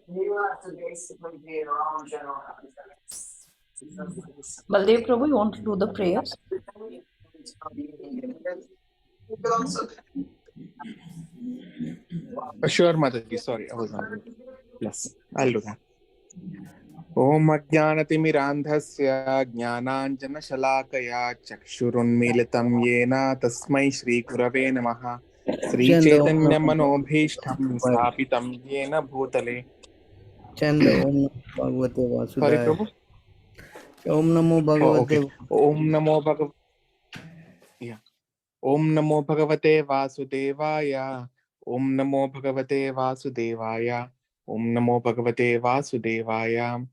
You have to basically be your own general context. Baldev Prabhu, you want to do the prayers? Sure, Mataji. Sorry, I was on mute. Yes, I'll do that. Om Ajnanatimirandhasya Jnananjanashalaakaya Chakshurunmilitam Yena Tasmai Shri Gurave Namaha Sri Chant the Om Chaitanya Namo Manobhishtam Sthapitam Yena Bhutale. Chant the Om Namo Bhagavate Sorry, Vasudaya. Prabhu. Om Namo Oh, okay. Bhagavate. Om Namo Bhagav. Yeah. Om Namo Bhagavate Vasudevaya. Om Namo Bhagavate Vasudevaya. Om Namo Bhagavate Vasudevaya.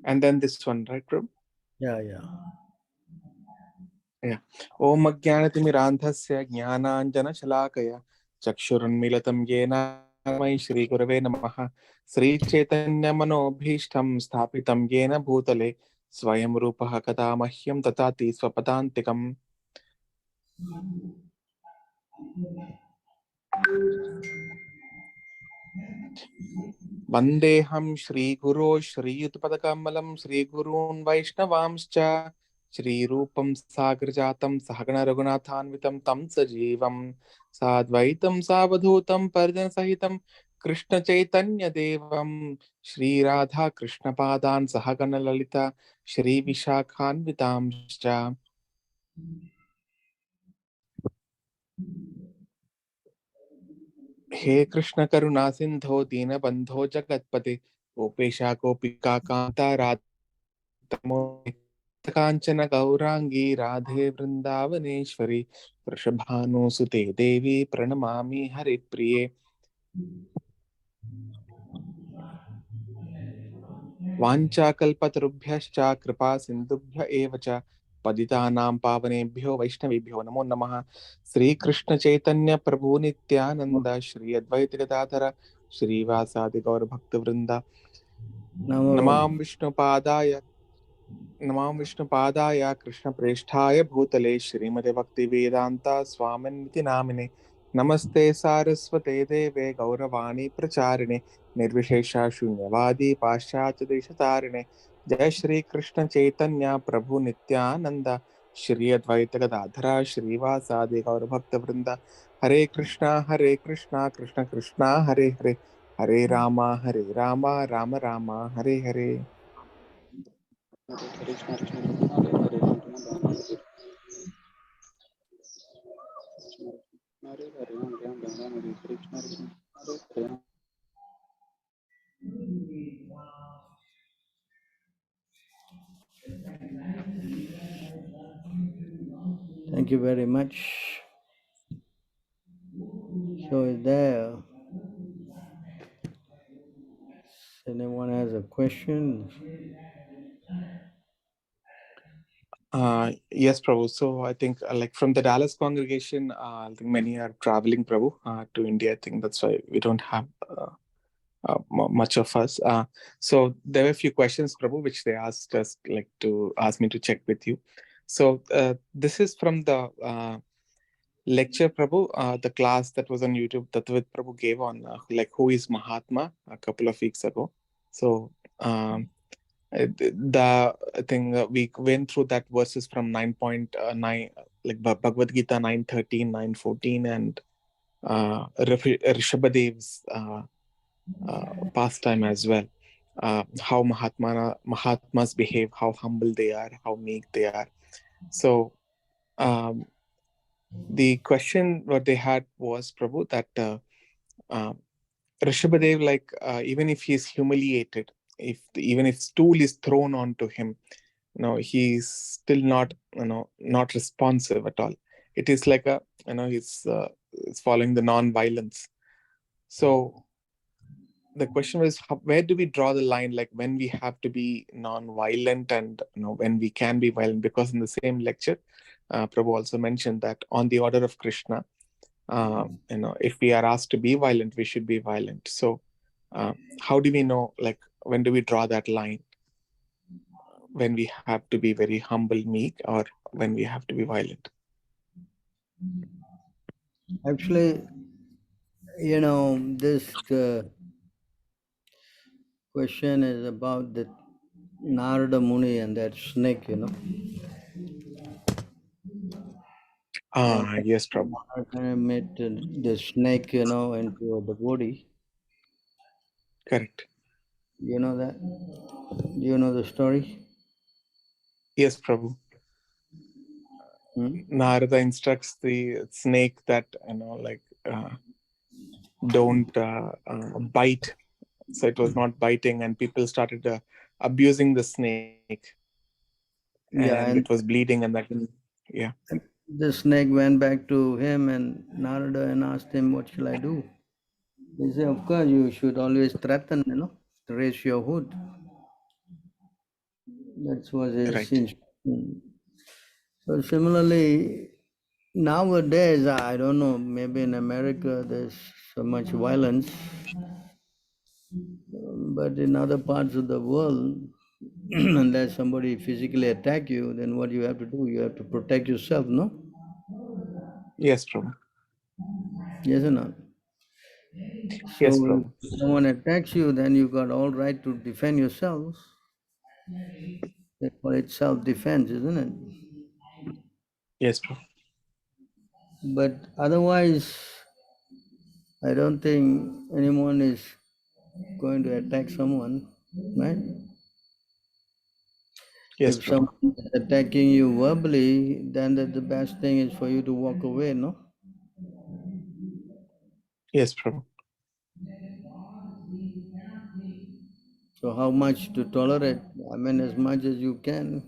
And then this one, right, Prabhu? Yeah. Yeah. Om Ajnanatimirandhasya Jnananjanashalaakaya Chakshurunmilitam Yena Tasmai Shri Gurave Namaha Sri Chaitanya Manobhishtam Sthapitam Yena Bhutale Swayam Rupaha Kadamahyam Tatati Swapadantikam. Vandeham Shri Guru Shri Utpadakamalam Shri Gurun Vaishnavamscha Shri Rupam Sagrajatam Sahagana Raghunathanvitam Tam Sajivam Sadvaitam Savadhutam Parijan Sahitam Krishna Chaitanya Devam Shri Radha Krishna Padan Sahagana Lalita Shri Vishakhanvitamscha. हे कृष्ण करुणा सिंधो दीन बंधो जगतपते गोपेशा गोपिका कांता राधमो कांचन गौरांगी राधे वृंदावनेश्वरी वृषभानुसुते देवी प्रणमामि हरिप्रिये वाञ्छाकल्पतरुभ्यश्च कृपा सिन्धुभ्य एव च पतितानां पावनेभ्यो वैष्णवेभ्यो नमो नमः। श्री कृष्ण चैतन्य प्रभु नित्यानंद श्री अद्वैत गदाधर श्रीवासादि गौर भक्तवृंद नमां विष्णुपादाय कृष्णप्रेष्ठाय भूतले श्रीमते भक्तिवेदांता स्वामिनिति नामिने नमस्ते सारस्वते देवे गौरवाणी प्रचारिणे निर्विशेषा शून्यवादी पाश्चात्य देशतारिणे जय श्री कृष्ण चैतन्य प्रभु नित्यानंद श्री अद्वैत गदाधर श्रीवासादि गौर भक्तवृंद हरे Krishna Krishna Krishna Hare Hare Hare Ram Ram Ram Hare Hare. Thank you very much. So is there anyone has a question? Yes, Prabhu. So I think like from the Dallas congregation, I think many are traveling, Prabhu, to India. I think that's why we don't have much of us. So there were a few questions, Prabhu, which they asked us like to ask me to check with you. So this is from the lecture, Prabhu, the class that was on YouTube that Prabhu gave on like who is Mahatma a couple of weeks ago. So I think we went through that verses from 9.9 like Bhagavad Gita 9.13, 9.14 and Rshbadev's pastime as well. How Mahatmas behave, how humble they are, how meek they are. So the question what they had was, Prabhu, that Rshbadev, like even if he's humiliated, even if stool is thrown onto him, he's still not not responsive at all. It is like a he's following the non-violence. So the question was, where do we draw the line, like when we have to be non-violent and when we can be violent? Because in the same lecture Prabhu also mentioned that on the order of Krishna, if we are asked to be violent, we should be violent. So how do we know, like when do we draw that line, when we have to be very humble, meek, or when we have to be violent? Actually, This question is about the Narada Muni and that snake, Yes, Prabhu. Narada made the snake, into a devotee. Correct. You know that? Do you know the story? Yes, Prabhu. Narada instructs the snake that, don't bite. So it was not biting, and people started abusing the snake, and Yeah, it and was bleeding, and yeah. the snake went back to him and Narada and asked him, "What shall I do?" He said, "Of course, you should always threaten, raise your hood." That was his Right. instruction. So similarly, nowadays, I don't know, maybe in America there's so much violence, but in other parts of the world, unless somebody physically attack you, then what you have to do? You have to protect yourself, no? Yes, Prabhu. Yes or not? Yes, So Prabhu. if someone attacks you, then you got all right to defend yourself. That's for it's self-defense, isn't it? Yes, Prabhu. But otherwise, I don't think anyone is going to attack someone, right? Yes, If Prabhu. someone is attacking you verbally, then the best thing is for you to walk away, no? Yes, Prabhu. So how much to tolerate? I mean, as much as you can.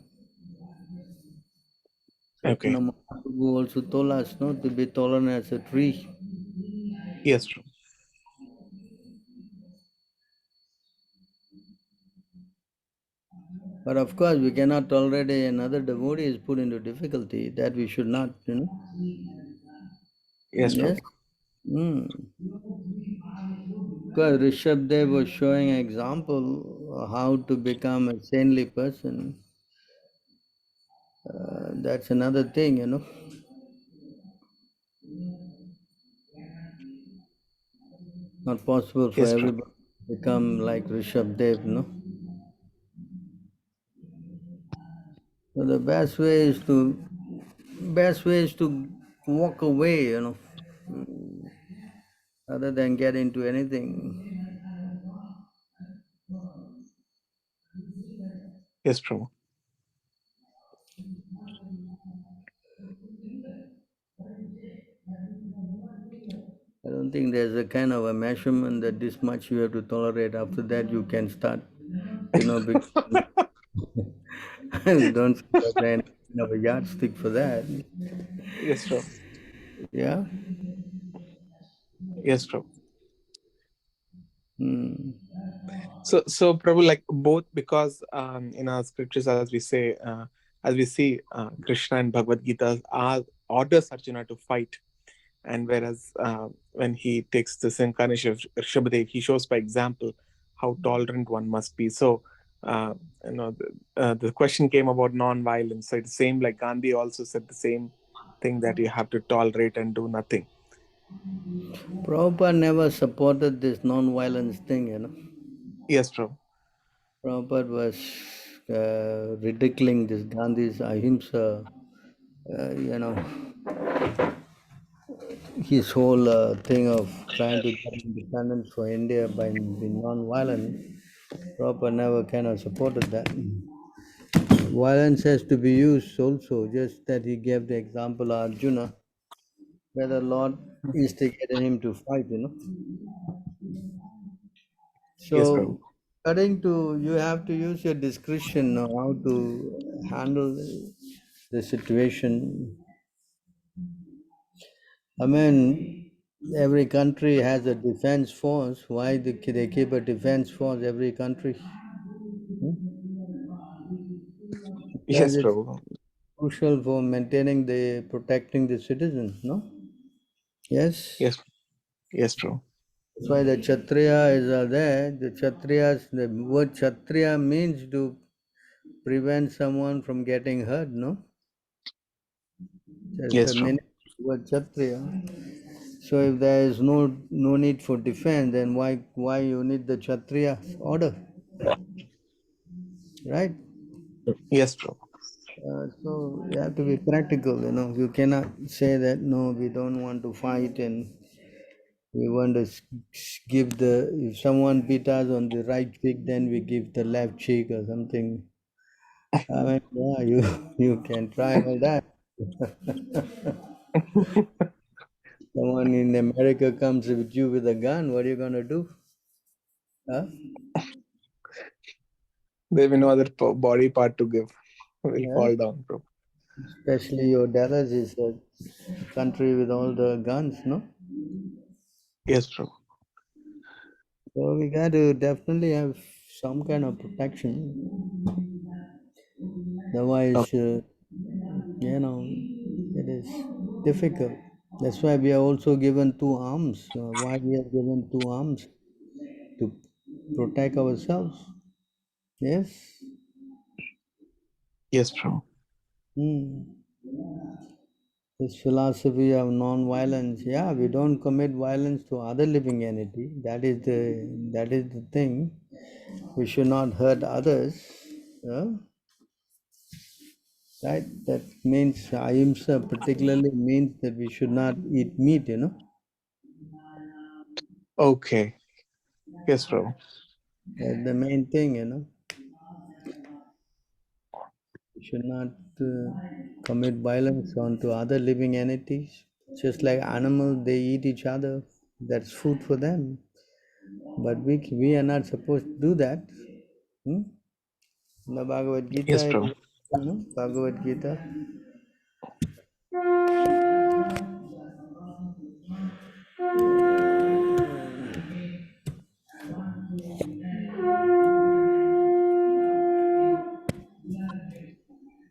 Okay. Chaitanya Mahaprabhu also told us, no, to be tolerant as a tree. Yes, Prabhu. But of course, we cannot tolerate another devotee is put into difficulty. That we should not, Yes, Yes? Prabhu. Because Rshbadev was showing an example how to become a saintly person. That's another thing, Not possible for Yes, Prabhu. everybody to become like Rshbadev, So the best way is to walk away, rather than get into anything. Yes, Prabhu. I don't think there's a kind of a measurement that this much you have to tolerate. After that, you can start, become, don't say there's any kind of a yardstick for that. Yes, Prabhu. Yeah. Yes, Prabhu. Hmm. So Prabhu, like both, because in our scriptures, as we see, Krishna and Bhagavad Gita orders Arjuna to fight, and whereas when he takes this incarnation of Rshbadev, he shows by example how tolerant one must be. So the question came about non-violence. So it's the same, like Gandhi also said the same thing, that you have to tolerate and do nothing. Prabhupada never supported this non-violence thing, Yes, Prabhu. Prabhupada was ridiculing this Gandhi's ahimsa, his whole thing of trying to get independence for India by being non-violent. Prabhupada never kind of supported that. Violence has to be used also, just that he gave the example of Arjuna, where the Lord instigated him to fight, Yes, Prabhu. So, according to you have to use your discretion now how to handle the situation. I mean, every country has a defense force. Why they keep a defense force every country? Because Yes, it's Prabhu. crucial for maintaining the protecting the citizens, no? Yes. Yes, yes, Prabhu. That's why the Kshatriya is there. The Kshatriyas, the word Kshatriya means to prevent someone from getting hurt, no? That's the Yes, Prabhu. meaning of the word Kshatriya. So if there is no need for defense, then why you need the Kshatriya order, right? Yes, Prabhu. So you have to be practical. You cannot say that no, we don't want to fight and we want to give if someone beat us on the right cheek, then we give the left cheek or something. I mean, yeah, you can try all that. Someone in America comes with you with a gun, what are you gonna do? Huh? There will be no other body part to give. Will Yeah. fall down, Prabhu. Especially your Dallas is a country with all the guns, no? Yes, Prabhu. So we got to definitely have some kind of protection. Otherwise, it is difficult. That's why we are also given two arms. Why we are given two arms? To protect ourselves. Yes. Yes, Prabhu. This philosophy of non-violence, yeah, we don't commit violence to other living entity. That is the thing. We should not hurt others. Right? That means ahimsa particularly means that we should not eat meat, Okay. Yes, Prabhu. That's the main thing, We should not commit violence onto other living entities. Just like animals, they eat each other. That's food for them. But we are not supposed to do that. In the Bhagavad Yes, Gita, Prabhu. Bhagavad Gita.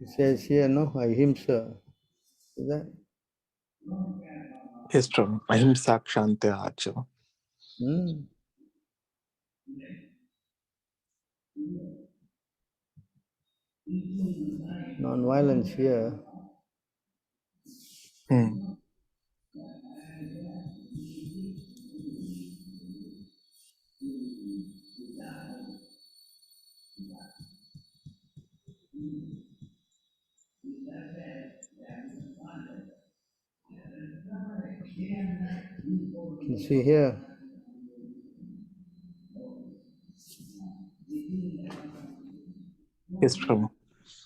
It says here, no, ahimsa. Is that? Yes, Prabhu. Ahimsa Kshante Acha. Non-violence here. You see here. Yes, Prabhu.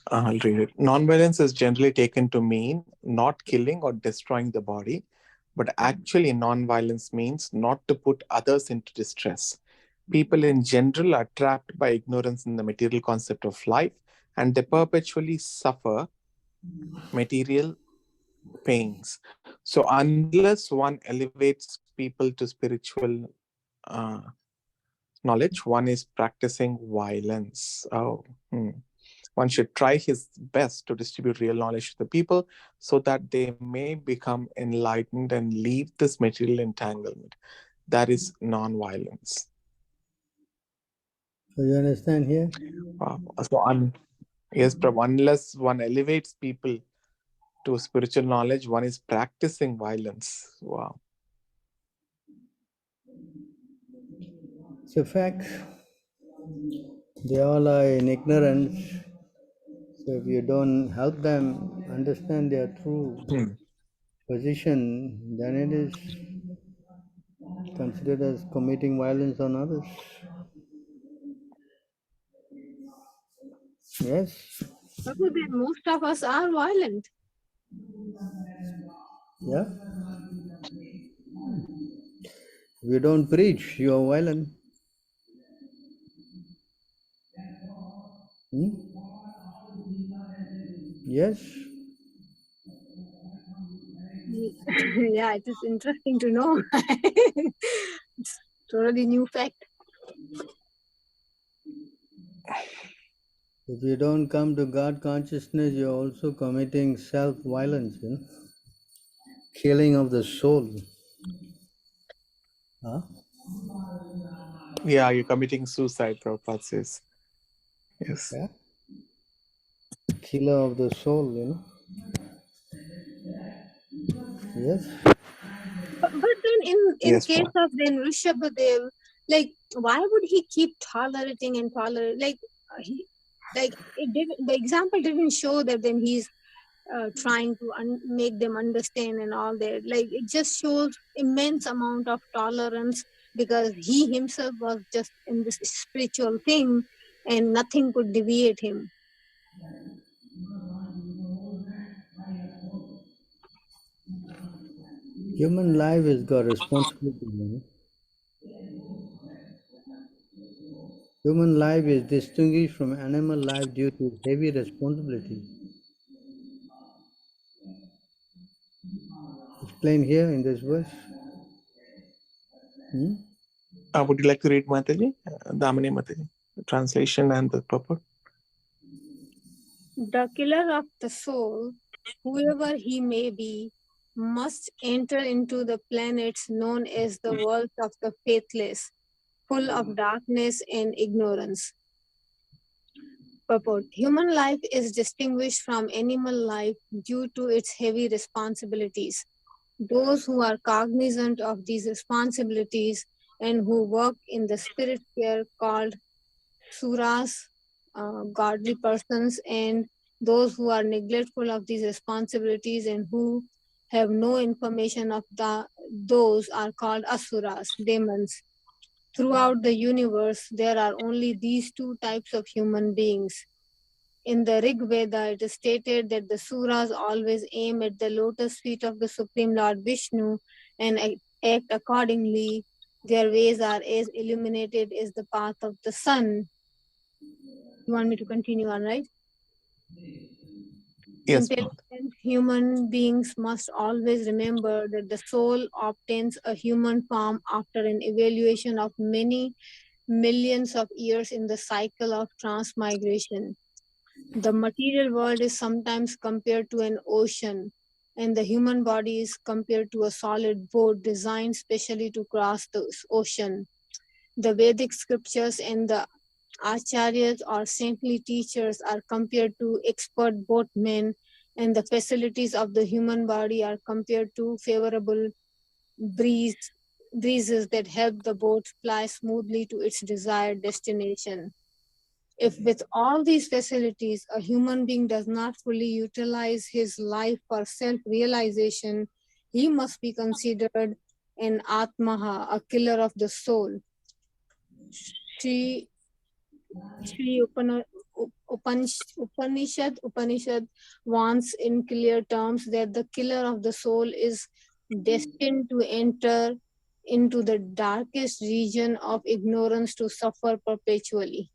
I'll read it. Non-violence is generally taken to mean not killing or destroying the body, but actually non-violence means not to put others into distress. People in general are trapped by ignorance in the material concept of life, and they perpetually suffer material pains. So unless one elevates people to spiritual knowledge, one is practicing violence. One should try his best to distribute real knowledge to the people so that they may become enlightened and leave this material entanglement. That is non-violence. So you understand here? Wow. So yes, Prabhu, unless one elevates people to spiritual knowledge, one is practicing violence. Wow. It's a fact. They all are in ignorance. So if you don't help them understand their true position, then it is considered as committing violence on others. Yes. Prabhu, then most of us are violent. Yeah. If you don't preach, you are violent. Yes. Yeah, it is interesting to know. It's totally new fact. If you don't come to God consciousness, you're also committing self-violence, killing of the soul. Huh? Yeah, you're committing suicide, Prabhupada says. Yes. Yeah. Killer of the soul, Yes. But in Yes, case ma'am. of then Rshbadev, like why would he keep tolerating and tolerate? Like the example didn't show that then he's trying to make them understand and all that. Like it just shows immense amount of tolerance because he himself was just in this spiritual thing and nothing could deviate him. Human life has got responsibility. You know? Human life is distinguished from animal life due to heavy responsibility. Explained here in this verse. Would you like to read Mataji? Damini Mataji, the translation and the purport? The killer of the soul, whoever he may be, must enter into the planets known as the world of the faithless, full of darkness and ignorance. Purport. Human life is distinguished from animal life due to its heavy responsibilities. Those who are cognizant of these responsibilities and who work in the spirit sphere called suras, godly persons, and those who are neglectful of these responsibilities and who have no information of those are called asuras, demons. Throughout the universe, there are only these two types of human beings. In the Rig Veda, it is stated that the suras always aim at the lotus feet of the Supreme Lord Vishnu and act accordingly. Their ways are as illuminated as the path of the sun. You want me to continue on, right? Yes, ma'am. Intelligent human beings must always remember that the soul obtains a human form after an evaluation of many millions of years in the cycle of transmigration. The material world is sometimes compared to an ocean, and the human body is compared to a solid boat designed specially to cross the ocean. The Vedic scriptures and the acharyas or saintly teachers are compared to expert boatmen, and the facilities of the human body are compared to favorable breezes that help the boat fly smoothly to its desired destination. If with all these facilities, a human being does not fully utilize his life for self-realization, he must be considered an Atmaha, a killer of the soul. Sri Upanishad wants in clear terms that the killer of the soul is destined to enter into the darkest region of ignorance to suffer perpetually.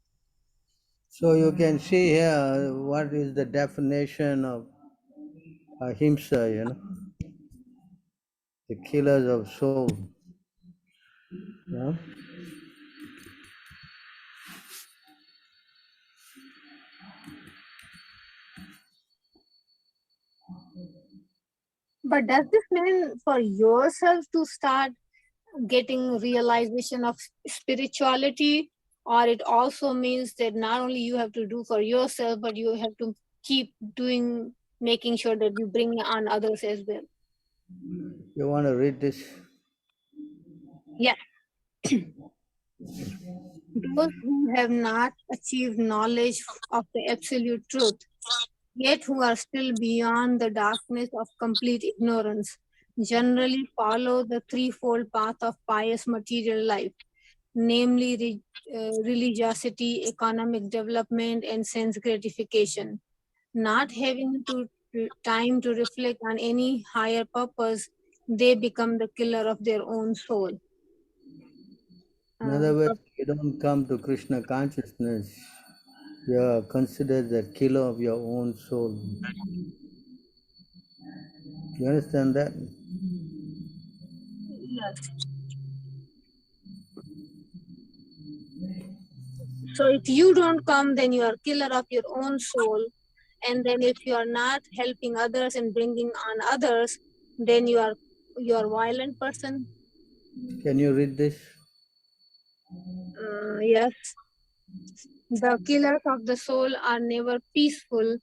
So you can see here what is the definition of ahimsa, you know, the killers of soul. Yeah? But does this mean for yourself to start getting realization of spirituality, or it also means that not only you have to do for yourself, but you have to keep doing, making sure that you bring on others as well? You want to read this? Yeah. Those who have not achieved knowledge of the absolute truth, yet who are still beyond the darkness of complete ignorance, generally follow the threefold path of pious material life, namely religiosity, economic development, and sense gratification. Not having time to reflect on any higher purpose, they become the killer of their own soul. In other words, you don't come to Krishna consciousness, you are considered the killer of your own soul. You understand that? Yes. So if you don't come, then you are killer of your own soul. And then if you are not helping others and bringing on others, then you are a violent person. Can you read this? Yes. The killers of the soul are never peaceful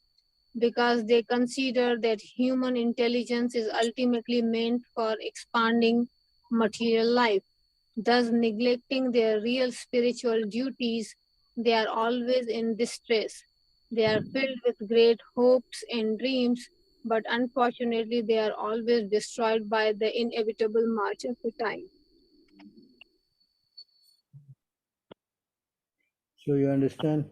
because they consider that human intelligence is ultimately meant for expanding material life. Thus, neglecting their real spiritual duties, they are always in distress. They are filled with great hopes and dreams, but unfortunately, they are always destroyed by the inevitable march of the time. So you understand?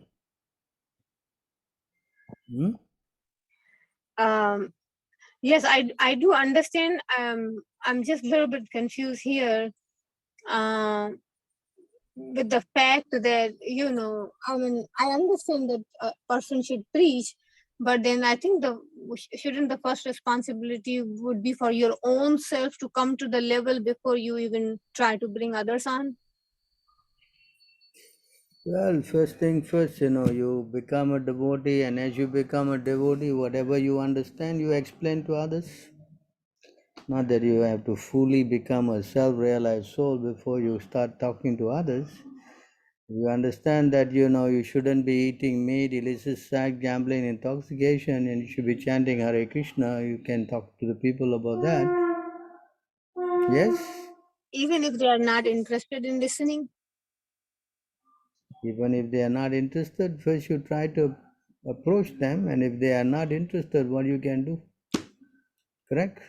Yes, I do understand. I'm just a little bit confused here. With the fact that I mean, I understand that a person should preach, but then I think shouldn't the first responsibility would be for your own self to come to the level before you even try to bring others on? Well, first thing first, you become a devotee, and as you become a devotee, whatever you understand, you explain to others. Not that you have to fully become a self-realized soul before you start talking to others. You understand that you shouldn't be eating meat, illicit sex, gambling, intoxication, and you should be chanting Hare Krishna. You can talk to the people about that. Yes? Even if they are not interested in listening? Even if they are not interested, first you try to approach them, and if they are not interested, what you can do? Correct?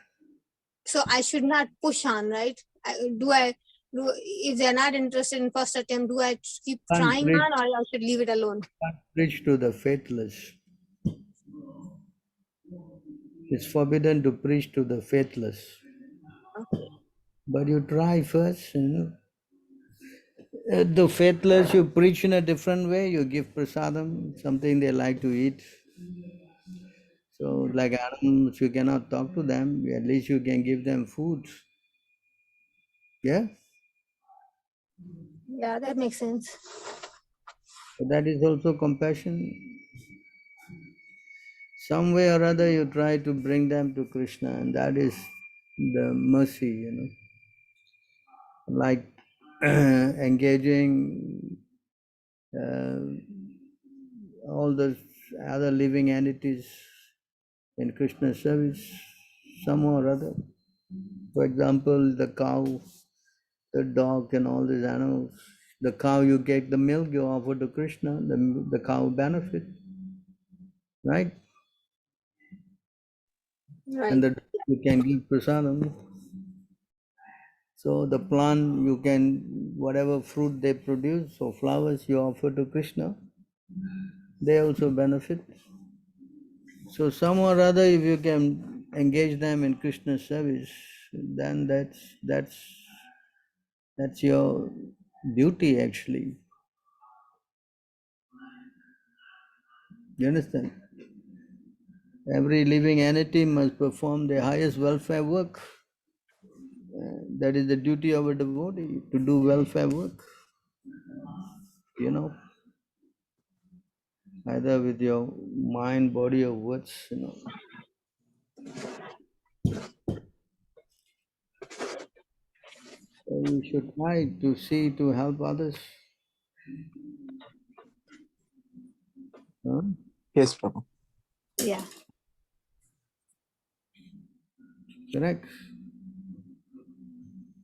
So I should not push on, right? If they're not interested in first attempt, do I keep trying on, or I should leave it alone? Can't preach to the faithless. It's forbidden to preach to the faithless. Okay. But you try first, The faithless, you preach in a different way. You give prasadam, something they like to eat. So, like animals, you cannot talk to them. At least you can give them food. Yeah? Yeah, that makes sense. So that is also compassion. Some way or other, you try to bring them to Krishna, and that is the mercy. Like engaging all the other living entities in Krishna's service, somehow or other. For example, the cow, the dog, and all these animals. The cow, you get the milk, you offer to Krishna, the cow benefit, right? Right. And the dog you can give prasadam. So the plant, you can, whatever fruit they produce or flowers you offer to Krishna, they also benefit. So somehow or other, if you can engage them in Krishna's service, then that's your duty actually. You understand? Every living entity must perform the highest welfare work. That is the duty of a devotee, to do welfare work. Either with your mind, body, or words. So you should try to see to help others. Huh? Yes, Prabhu. Yeah. Correct.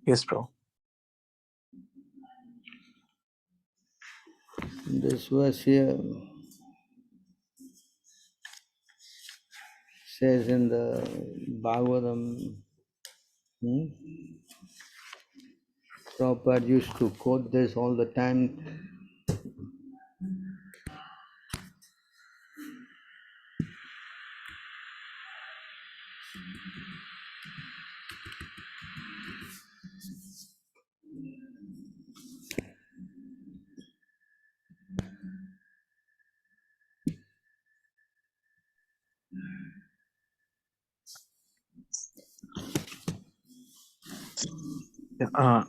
Yes, Prabhu. This verse here says in the Bhagavatam, Prabhupada used to quote this all the time.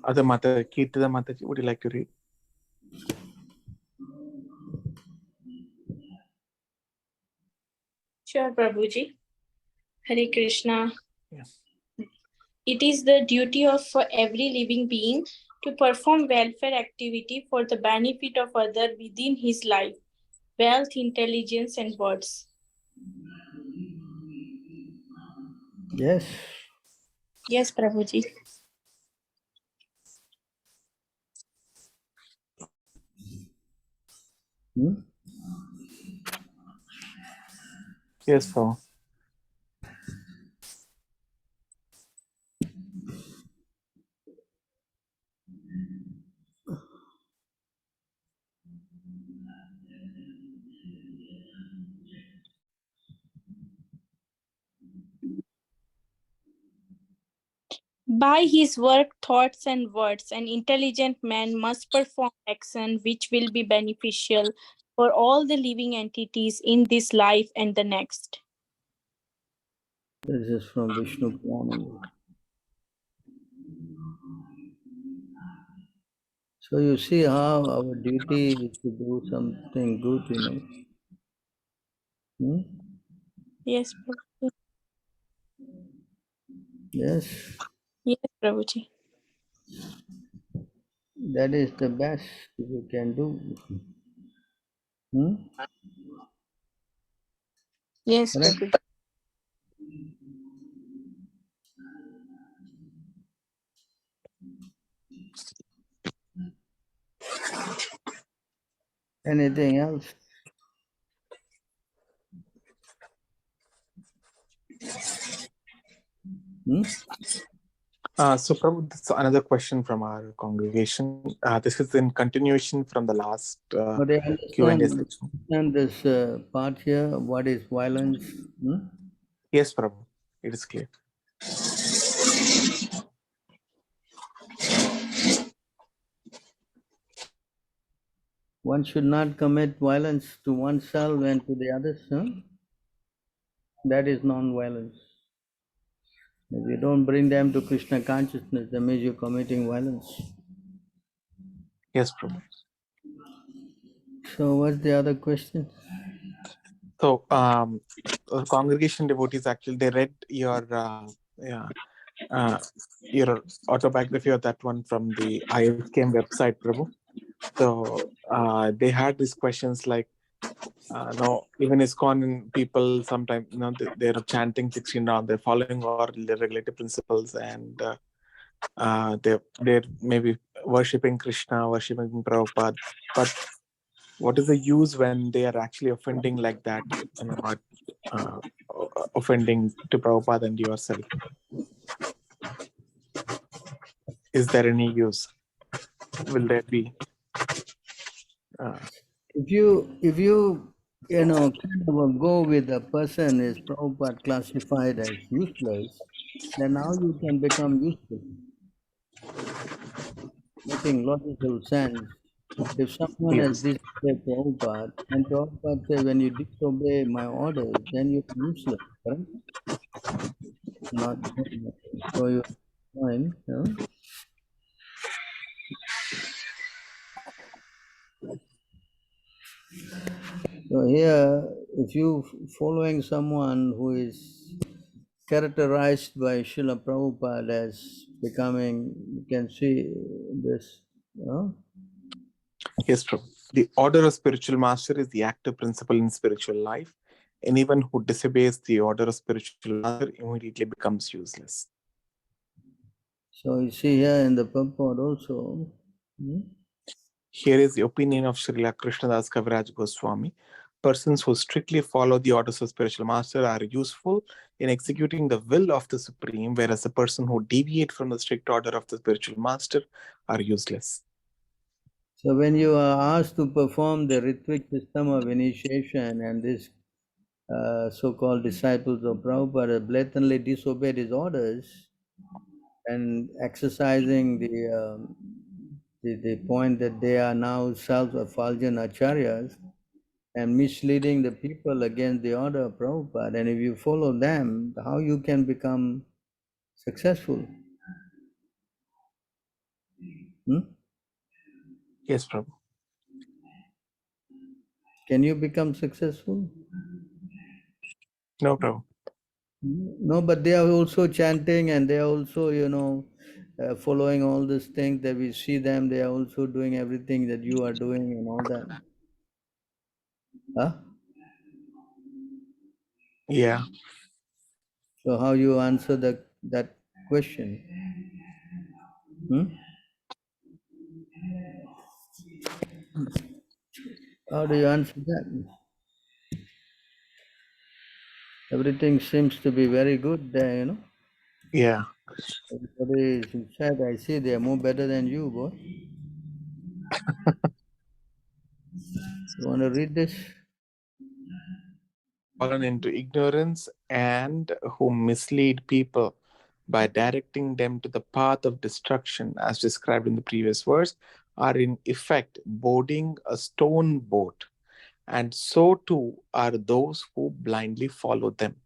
Other Mata, Kirtida Mataji, would you like to read? Sure, Prabhuji. Hare Krishna. Yes. It is the duty of every living being to perform welfare activity for the benefit of others within his life, wealth, intelligence, and words. Yes. Yes, Prabhuji. Hmm? Yes, Prabhu. By his work, thoughts, and words, an intelligent man must perform action which will be beneficial for all the living entities in this life and the next. This is from Vishnu Purana. So you see how our duty is to do something good, Hmm? Yes, Prabhuji. Yes, Yes, Prabhuji. that is the best you can do. Hmm? Yes, Correct? Prabhuji. Anything else? Hmm? So, Prabhu, this is another question from our congregation. This is in continuation from the last But they Q&A section. understand this part here, what is violence? Hmm? Yes, Prabhu, it is clear. One should not commit violence to oneself and to the others. Huh? That is non-violence. If you don't bring them to Krishna consciousness, that means you're committing violence. Yes, Prabhu. So what's the other question? So, congregation devotees actually they read uh, your autobiography or that one from the ISKM website, Prabhu. So they had these questions like, no, even ISKCON people sometimes, they're chanting 16 rounds, they're following all the regulative principles, and they're maybe worshipping Krishna, worshipping Prabhupada, but what is the use when they are actually offending like that, uh, offending to Prabhupada and yourself? Is there any use? Will there be? If you kind of go with a person is Prabhupada classified as useless, then now you can become useful, making logical sense. If someone has Yes. disobeyed Prabhupada, and Prabhupada says, when you disobey my orders, then you're useless, correct? Not so you point. So here, if you following someone who is characterized by Srila Prabhupada as becoming, you can see this. Yes, Prabhu. The order of spiritual master is the active principle in spiritual life. Anyone who disobeys the order of spiritual master immediately becomes useless. So you see here in the purport also. Here is the opinion of Srila Krishnadas Kaviraj Goswami. Persons who strictly follow the orders of spiritual master are useful in executing the will of the Supreme, whereas the person who deviate from the strict order of the spiritual master are useless. So when you are asked to perform the ritual system of initiation and this so-called disciples of Prabhupada blatantly disobeyed his orders and exercising the point that they are now self-effulgent acharyas and misleading the people against the order of Prabhupada. And if you follow them, how you can become successful? Yes, Prabhu. Can you become successful? No, Prabhu. No, but they are also chanting and they are also, following all these things that we see them. They are also doing everything that you are doing and all that. Huh? Yeah. So how you answer that question? How do you answer that? Everything seems to be very good there, you know. Yeah. Everybody is inside. I see they are more better than you, boy. You want to read this? Fallen into ignorance and who mislead people by directing them to the path of destruction, as described in the previous verse, are in effect boarding a stone boat. And so too are those who blindly follow them.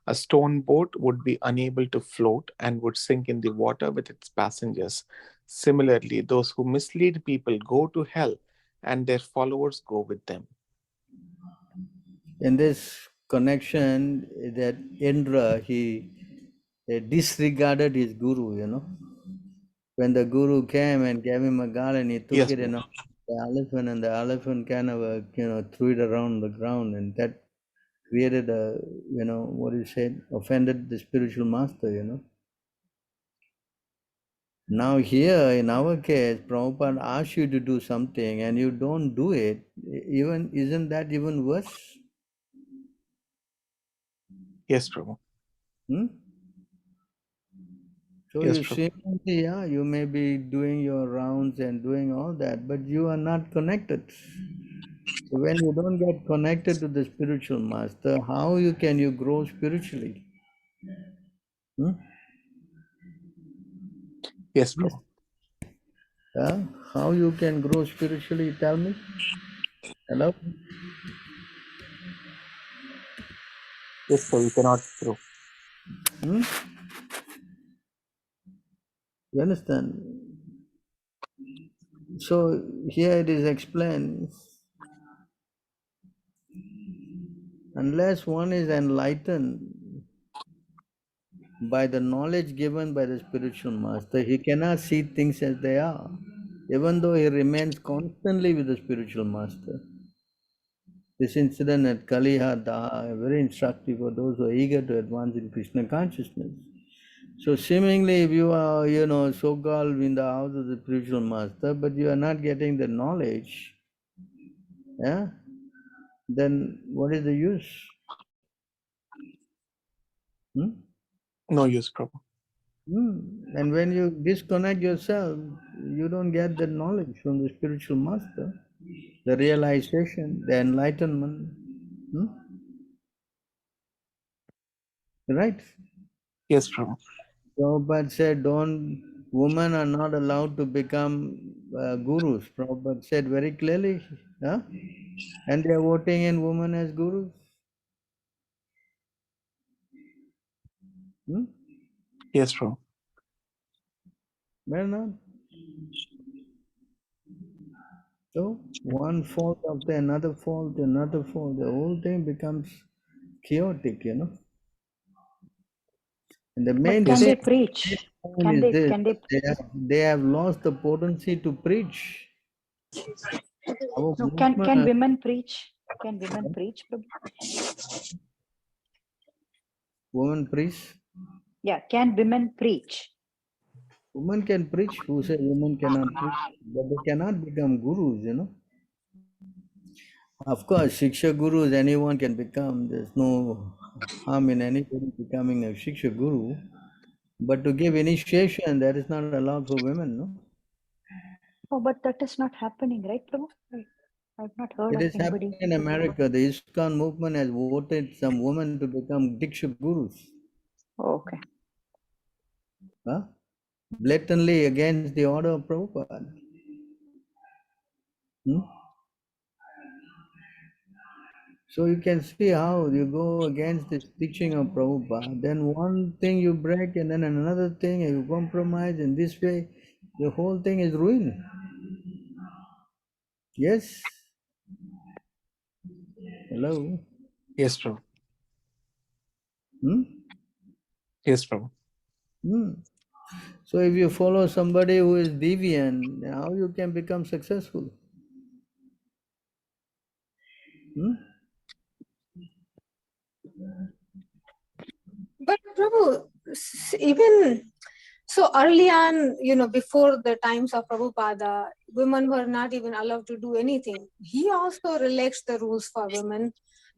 A stone boat would be unable to float and would sink in the water with its passengers. Similarly, those who mislead people go to hell and their followers go with them. In this connection, that Indra, he disregarded his guru, you know. When the guru came and gave him a garland, he took Yes, it Prabhu. and the elephant, and the elephant kind of, threw it around the ground, and that created a, what you said, offended the spiritual master, you know. Now here, in our case, Prabhupada asks you to do something and you don't do it, even isn't that even worse? Yes, Prabhu. Hmm? So Yes, you Prabhu. see, yeah, you may be doing your rounds and doing all that, but you are not connected. So when you don't get connected to the spiritual master, how can you grow spiritually? Hmm? Yes, Yes. Prabhu. How you can grow spiritually? Tell me. Hello. Yes, Prabhu. You cannot grow. Hmm? You understand? So here it is explained, unless one is enlightened by the knowledge given by the spiritual master, he cannot see things as they are, even though he remains constantly with the spiritual master. This incident at Kaliha Daha is very instructive for those who are eager to advance in Krishna consciousness. So seemingly if you are, so-called in the house of the spiritual master, but you are not getting the knowledge, yeah, then what is the use? Hmm? No use, Prabhu. And when you disconnect yourself, you don't get the knowledge from the spiritual master, the realization, the enlightenment. Hmm? Right? Yes, Prabhu. Prabhupada said, women are not allowed to become gurus. Prabhupada said very clearly, huh? And they are voting in women as gurus. Hmm? Yes, Prabhu. Why not? So one fault after another fault, the whole thing becomes chaotic, you know. And the But main can Yes. they thing preach? is this: Can they they have lost the potency to preach. Our no movement, can women preach? Can women preach, Prabhu? women preach. Yeah, can women preach? Women can preach. Who say women cannot preach? But they cannot become gurus, you know. Of course, Shiksha gurus anyone can become. There's no harm in anybody becoming a Shiksha guru. But to give initiation, that is not allowed for women, no? Oh, but that is not happening, right, Prabhu? I've not heard It of is anybody. happening in America. The ISKCON movement has voted some women to become Diksha gurus. Oh, okay. Huh? Blatantly against the order of Prabhupada. Hmm? So you can see how you go against this teaching of Prabhupada, then one thing you break and then another thing and you compromise, in this way the whole thing is ruined. Yes? Hello? Yes, Prabhu. Hmm? Yes, Prabhu. Hmm. So if you follow somebody who is deviant, how you can become successful? Hmm? But Prabhu, even So early on, before the times of Prabhupada, women were not even allowed to do anything. He also relaxed the rules for women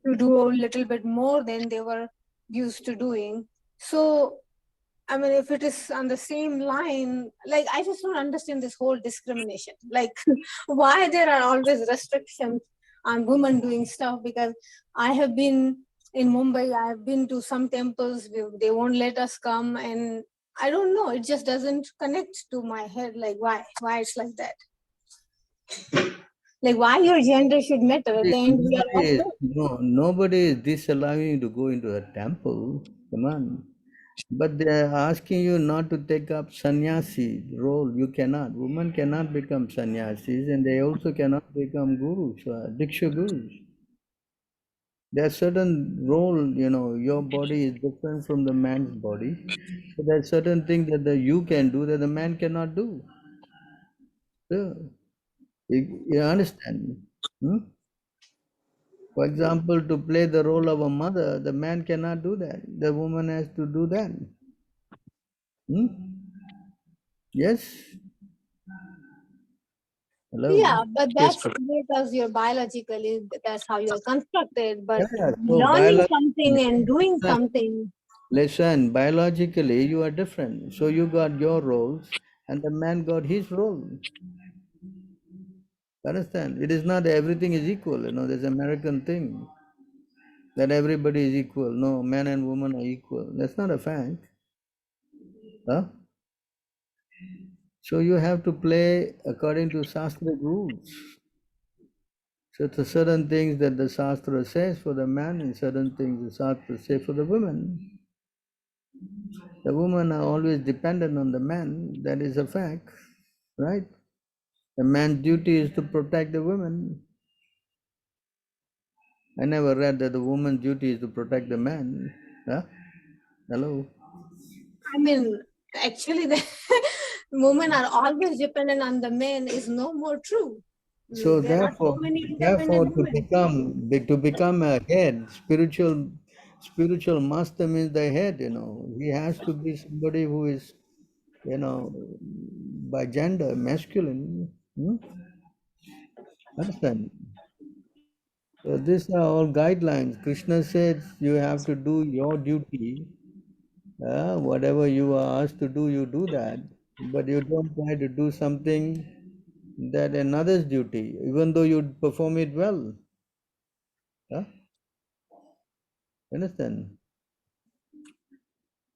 to do a little bit more than they were used to doing. So, I mean, if it is on the same line, like, I just don't understand this whole discrimination. Like, why there are always restrictions on women doing stuff? Because I have been in Mumbai, I have been to some temples, they won't let us come, and I don't know, it just doesn't connect to my head. Like, why it's like that? Like, why your gender should matter? At the end, we are all men. Nobody is disallowing you to go into a temple. Come on. But they are asking you not to take up sannyasi role. You cannot. Women cannot become sannyasis, and they also cannot become gurus, diksha gurus. There's certain role, your body is different from the man's body. So there's certain things that you can do that the man cannot do. So, you understand? Hmm? For example, to play the role of a mother, the man cannot do that. The woman has to do that. Hmm? Yes? Hello? Yeah, but Yes, that's Prabhu. because you're biologically, that's how you're constructed. But Yeah, so learning biologically, something and doing something, listen, biologically you are different. So you got your roles and the man got his role. Understand? It is not everything is equal, there's American thing that everybody is equal. No, man and woman are equal. That's not a fact. Huh? So you have to play according to Shastric rules. So it's certain things that the Shastra says for the man and certain things the Shastra says for the woman. The women are always dependent on the man, that is a fact, right? The man's duty is to protect the woman. I never read that the woman's duty is to protect the man. Huh? Hello? I mean, actually, the women are always dependent on the men is no more true. So There are so therefore, many therefore, independent to women. become a head, spiritual master means the head. He has to be somebody who is, by gender masculine. Hmm? Understand? So these are all guidelines. Krishna says you have to do your duty. Whatever you are asked to do, you do that. But you don't try to do something that another's duty, even though you perform it well. Huh? Understand?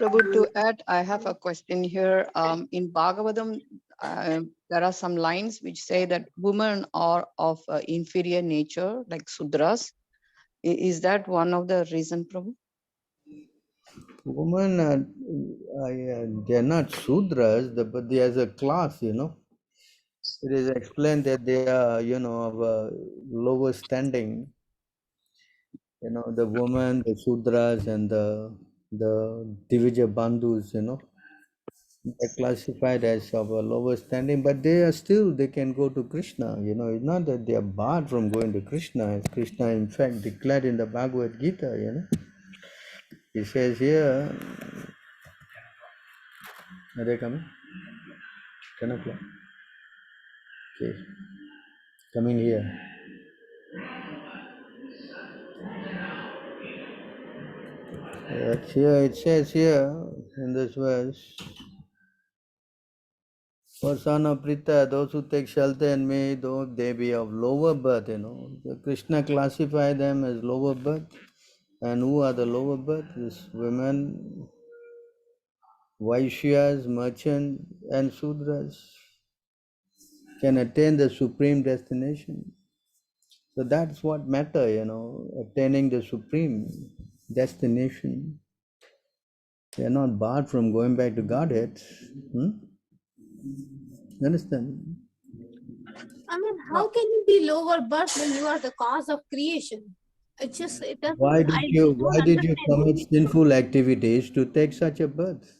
Prabhu, to add, I have a question here. In Bhagavatam, there are some lines which say that women are of inferior nature, like Sudras. Is that one of the reason, Prabhu? Women they're not Sudras, but there's a class, It is explained that they are, of a lower standing. The woman, the Sudras, and the Divija Bandhus, they're classified as of a lower standing, but they can go to Krishna. It's not that they are barred from going to Krishna. As Krishna, in fact, declared in the Bhagavad Gita, He says here, are they coming? 10 o'clock. Okay. Coming here. It says here in this verse, for son of Prita, those who take shelter in me, though they be of lower birth, the Krishna classify them as lower birth. And who are the lower birth? These women, Vaishyas, merchants, and Sudras can attain the supreme destination. So that's what matter, attaining the supreme destination. They are not barred from going back to Godhead. You understand? I mean, how can you be lower birth when you are the cause of creation? It doesn't, Why I did just you don't why did you understand. commit sinful activities to take such a birth?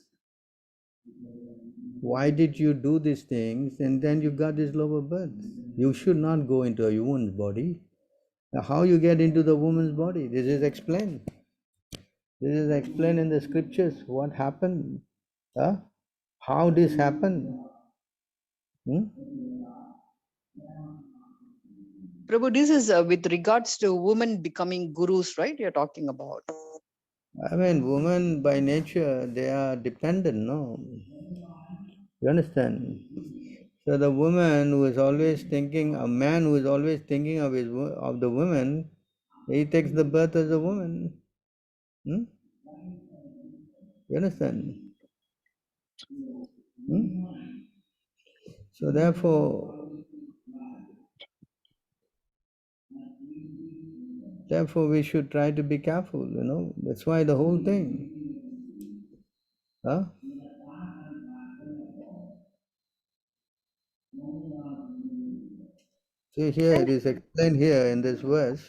Why did you do these things and then you got this lower birth? You should not go into a woman's body. Now, how you get into the woman's body? This is explained. This is explained in the scriptures. What happened? Huh? How this happened? Hmm? Prabhu, this is with regards to women becoming gurus, right? You're talking about. I mean, women by nature, they are dependent, no? You understand? So the woman who is always thinking, a man who is always thinking of of the woman, he takes the birth as a woman. Hmm? You understand? Hmm? So therefore we should try to be careful, you know. That's why the whole thing. Huh? See here, it is explained here in this verse.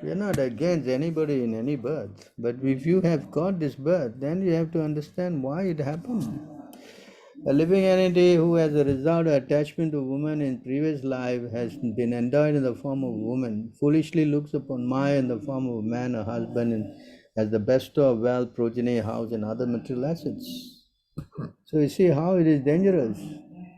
We are not against anybody in any birth, but if you have got this birth, then you have to understand why it happened. A living entity who has a result of attachment to woman in previous life has been endowed in the form of woman, foolishly looks upon Maya in the form of a man, a husband, and as the bestower of wealth, progeny, house, and other material assets. So you see how it is dangerous.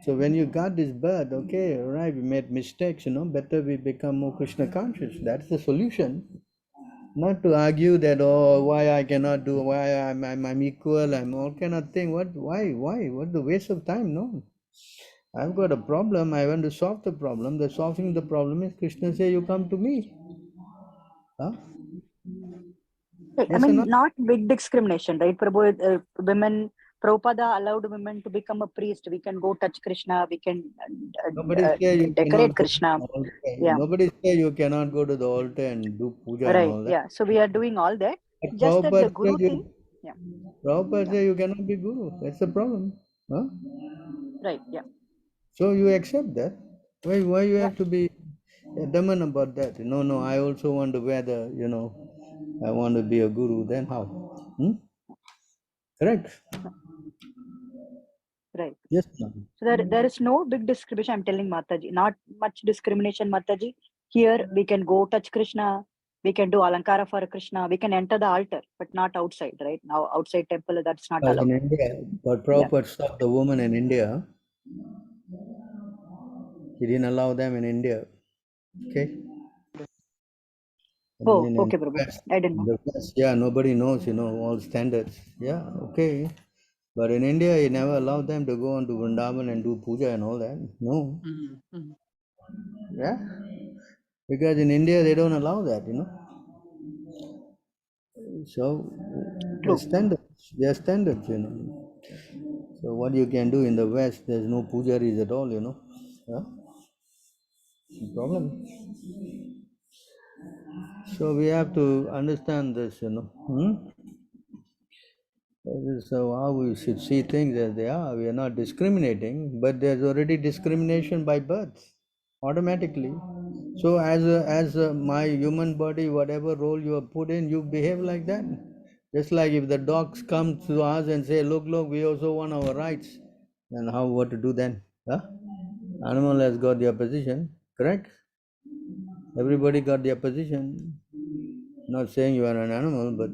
So when you got this birth, okay, all right, we made mistakes, you know, better we become more Krishna conscious. That's the solution. Not to argue that, oh, why I cannot do, why I'm equal, I'm all kind of thing. Why? What the waste of time? No. I've got a problem, I want to solve the problem. The solving the problem is Krishna say, you come to me. Huh? I Yes or mean, not? not big discrimination, right, Prabhu? Women, Prabhupada allowed women to become a priest. We can go touch Krishna. We can Nobody say you decorate cannot go to Krishna. the altar. Yeah, Nobody say you cannot go to the altar and do puja and right. all that. Yeah. So we are doing all that. But Just that the Prabhupada say guru thing. Yeah. Prabhupada Yeah. say you cannot be guru. That's the problem. Huh? Right. Yeah. So you accept that. Why you Yeah. have to be adamant about that? No, I also want to wear the, you know, I want to be a guru. Then how? Hmm? Correct? Right. Yes, ma'am. So there is no big discrimination. I'm telling Mataji, not much discrimination, Mataji. Here we can go touch Krishna. We can do alankara for Krishna. We can enter the altar, but not outside. Right now, outside temple, that's not But allowed. in India, but Yeah. Prabhupada stopped the woman in India. He didn't allow them in India. Okay? I Oh, mean, in okay, Prabhu. West, I didn't in know. the West, yeah, nobody knows, you know, all standards. Yeah, okay. But in India, he never allowed them to go on to Vrindavan and do puja and all that. No. Yeah. Because in India, they don't allow that, you know. So, the True. standards, they are standards, you know. So, what you can do in the West, there's no pujaris at all, you know. Yeah? No problem. So, we have to understand this, you know. That is how we should see things as they are. We are not discriminating, but there's already discrimination by birth, automatically. So as my human body, whatever role you are put in, you behave like that. Just like if the dogs come to us and say, look, we also want our rights, then how, what to do then? Huh? Animal has got their position, correct? Everybody got their position. Not saying you are an animal, but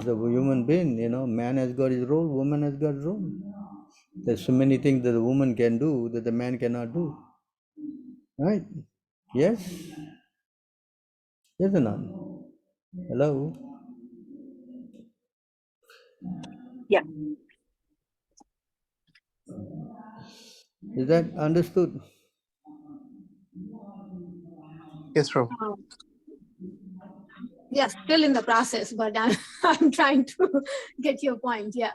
as a human being, you know, man has got his role, woman has got his role. There's so many things that the woman can do that the man cannot do. Right? Yes? Yes or not? Hello? Yeah. Is that understood? Yes, Prabhu. Yeah, still in the process, but I'm trying to get your point. Yeah.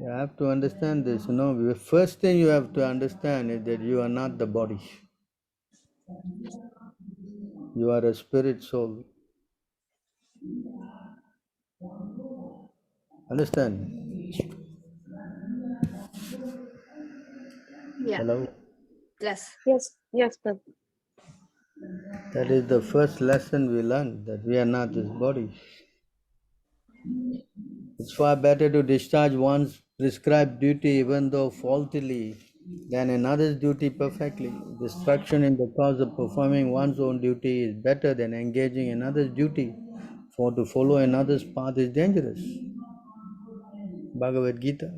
You have to understand this. You know, the first thing you have to understand is that you are not the body. You are a spirit soul. Understand? Yeah. Hello? Yes. Yes, Prabhu. That is the first lesson we learn, that we are not this body. It's far better to discharge one's prescribed duty even though faultily than another's duty perfectly. Distraction in the cause of performing one's own duty is better than engaging in another's duty, for to follow another's path is dangerous. Bhagavad Gita.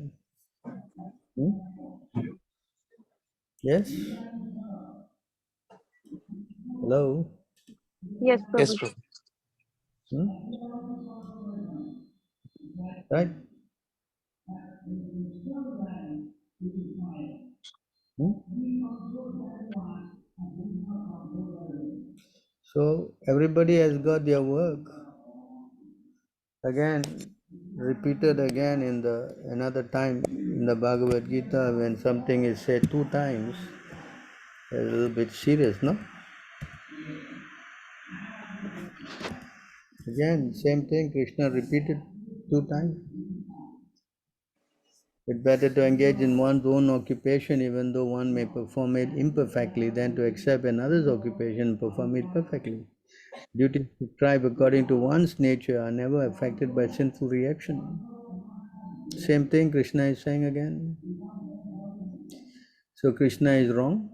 Yes? Hello? Yes, Yes, Prabhu. Prabhu. Right? So everybody has got their work. Again, repeated again in the another time in the Bhagavad Gita, when something is said 2 times, it's a little bit serious, no? Again, same thing, Krishna repeated 2 times. It's better to engage in one's own occupation, even though one may perform it imperfectly, than to accept another's occupation and perform it perfectly. Duties to tribe according to one's nature are never affected by sinful reaction. Same thing Krishna is saying again. So Krishna is wrong?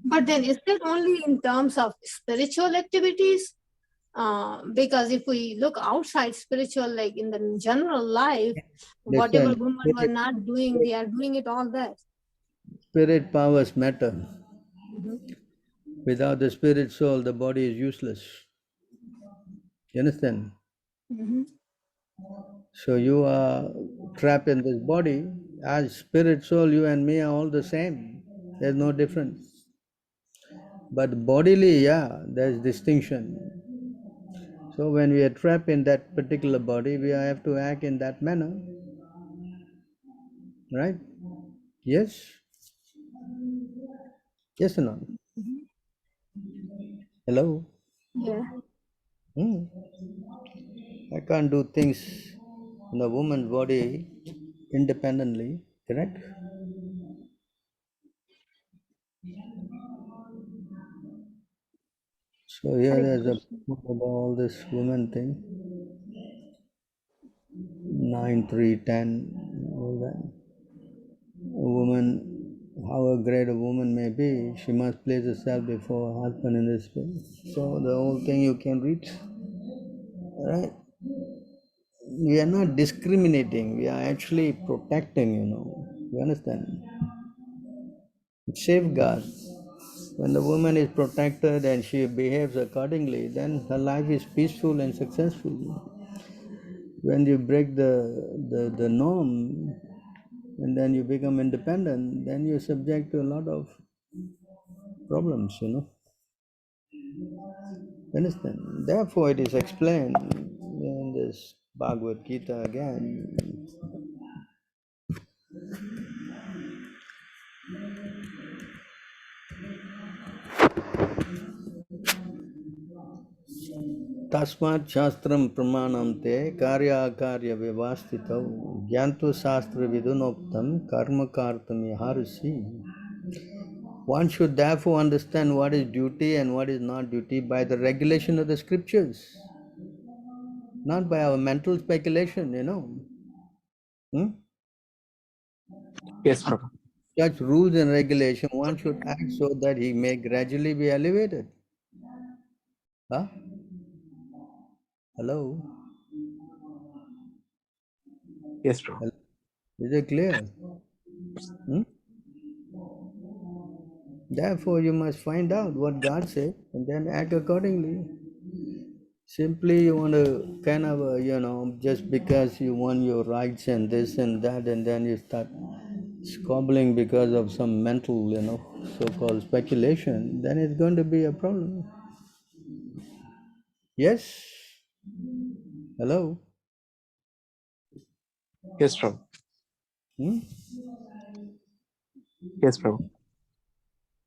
But then is that only in terms of spiritual activities? Because if we look outside spiritual, like in the general life, whatever Listen, women were not doing, they are doing it all that. spirit powers matter. Mhm. Without the spirit soul, the body is useless. You understand? Mhm. So you are trapped in this body. As spirit soul, you and me are all the same. There's no difference. But bodily, yeah, there's distinction. So when we are trapped in that particular body, we have to act in that manner. Right? Yes? Yes or no? Hello? Yeah. I can't do things in the woman's body independently, correct? So here Hare there's a Krishna. about all this woman thing. 9, 3, 10, all that. A woman, however great a woman may be, she must place herself before her husband in this way. So the whole thing you can read. Right? We are not discriminating, we are actually protecting, You understand? Safeguards. When the woman is protected and she behaves accordingly, then her life is peaceful and successful. When you break the norm and then you become independent, then you're subject to a lot of problems. Understand? Therefore, it is explained in this Bhagavad Gita again. Tasmat Shastram Pramanam Te Karya Karya Vivastitau Gyantu Shastra Vidunoptam Karma Kartam Yaharasi. One should therefore understand what is duty and what is not duty by the regulation of the scriptures, not by our mental speculation. Yes, Prabhu. Such rules and regulation, one should act so that he may gradually be elevated. Huh? Hello? Yes, Prabhu. Is it clear? Therefore, you must find out what God said and then act accordingly. Simply, you want to kind of, just because you want your rights and this and that, and then you start squabbling because of some mental, so-called speculation, then it's going to be a problem. Yes? Hello? Yes, Prabhu. Hmm? Yes, Prabhu.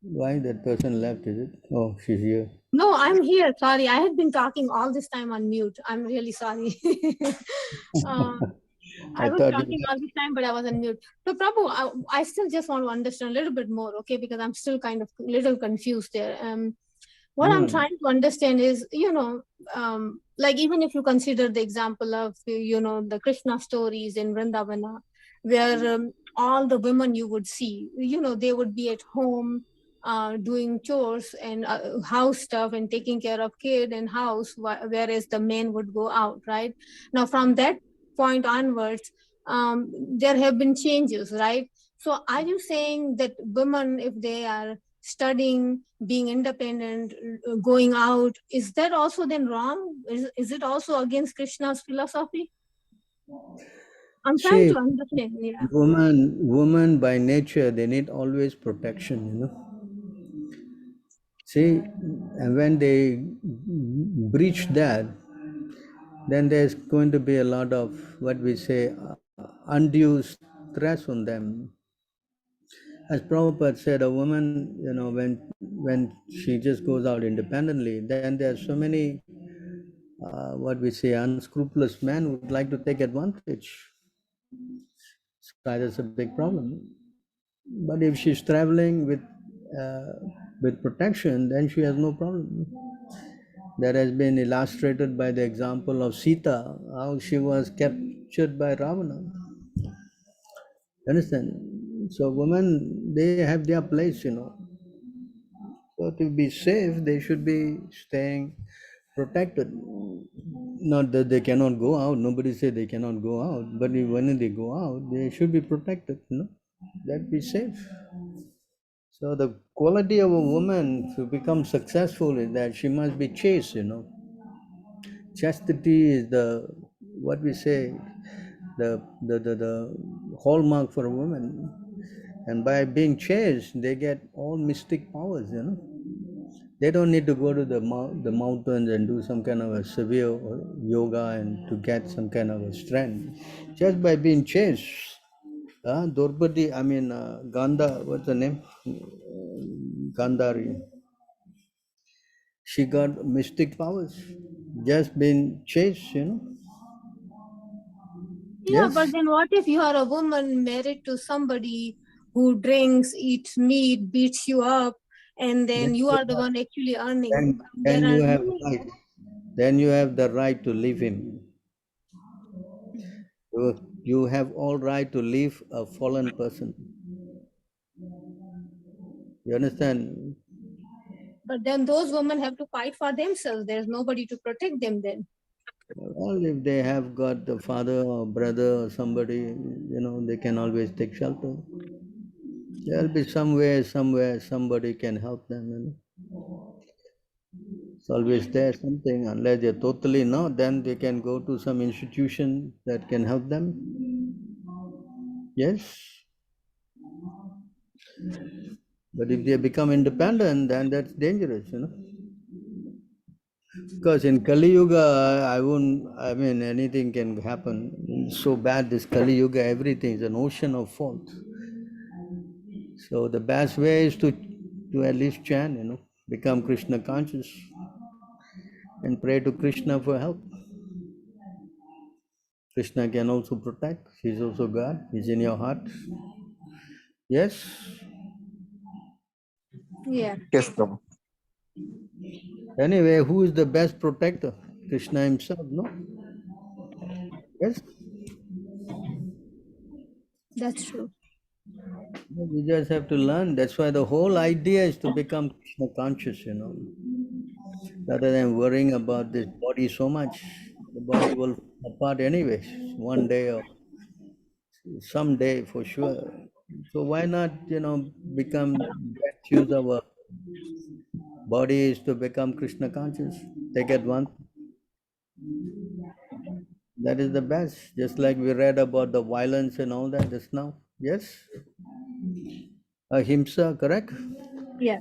Why that person left, is it? Oh, she's here. No, I'm here. Sorry, I had been talking all this time on mute. I'm really sorry. I was thought talking you... all this time, but I was on mute. So, Prabhu, I still just want to understand a little bit more, okay? Because I'm still kind of a little confused there. What I'm trying to understand is, like even if you consider the example of, the Krishna stories in Vrindavana, where all the women you would see, they would be at home doing chores and house stuff and taking care of kid and house, whereas the men would go out, right? Now from that point onwards, there have been changes, right? So are you saying that women, if they are studying, being independent, going out, is that also then wrong? Is it also against Krishna's philosophy? I'm trying See, to understand. Yeah. woman by nature, they need always protection, See, and when they breach that, then there's going to be a lot of what we say undue stress on them. As Prabhupada said, a woman, when she just goes out independently, then there are so many what we say unscrupulous men would like to take advantage. So that's a big problem. But if she's traveling with protection, then she has no problem. That has been illustrated by the example of Sita, how she was captured by Ravana. Understand? So women, they have their place. So to be safe, they should be staying protected. Not that they cannot go out. Nobody say they cannot go out. But when they go out, they should be protected. That be safe. So the quality of a woman to become successful is that she must be chaste. Chastity is what we say, the hallmark for a woman. And by being chaste, they get all mystic powers. They don't need to go to the mountains and do some kind of a severe yoga and to get some kind of a strength. Just by being chaste. Draupadi, Ganda, what's the name? Gandhari. She got mystic powers. Just being chaste. Yeah, Yes. but then what if you are a woman married to somebody who drinks, eats meat, beats you up, and then you are the one actually earning? Then There you are have many. right. Then you have the right to leave him. You have all right to leave a fallen person. You understand? But then those women have to fight for themselves. There's nobody to protect them then. Well, if they have got the father or brother or somebody, they can always take shelter. There'll be somewhere somebody can help them. It's always there something, unless they're totally no, then they can go to some institution that can help them. Yes. But if they become independent, then that's dangerous. Because in Kali Yuga, anything can happen. It's so bad, this Kali Yuga, everything is an ocean of fault. So the best way is to at least chant, become Krishna conscious and pray to Krishna for help. Krishna can also protect. He's also God. He's in your heart. Yes? Yeah. Yes, Prabhu. Anyway, who is the best protector? Krishna himself, no? Yes? That's true. We just have to learn. That's why the whole idea is to become Krishna conscious. Rather than worrying about this body so much. The body will fall apart anyways, one day or someday for sure. So why not, become best use our body is to become Krishna conscious. Take advantage. That is the best. Just like we read about the violence and all that just now. Yes? Ahimsa, correct? Yeah.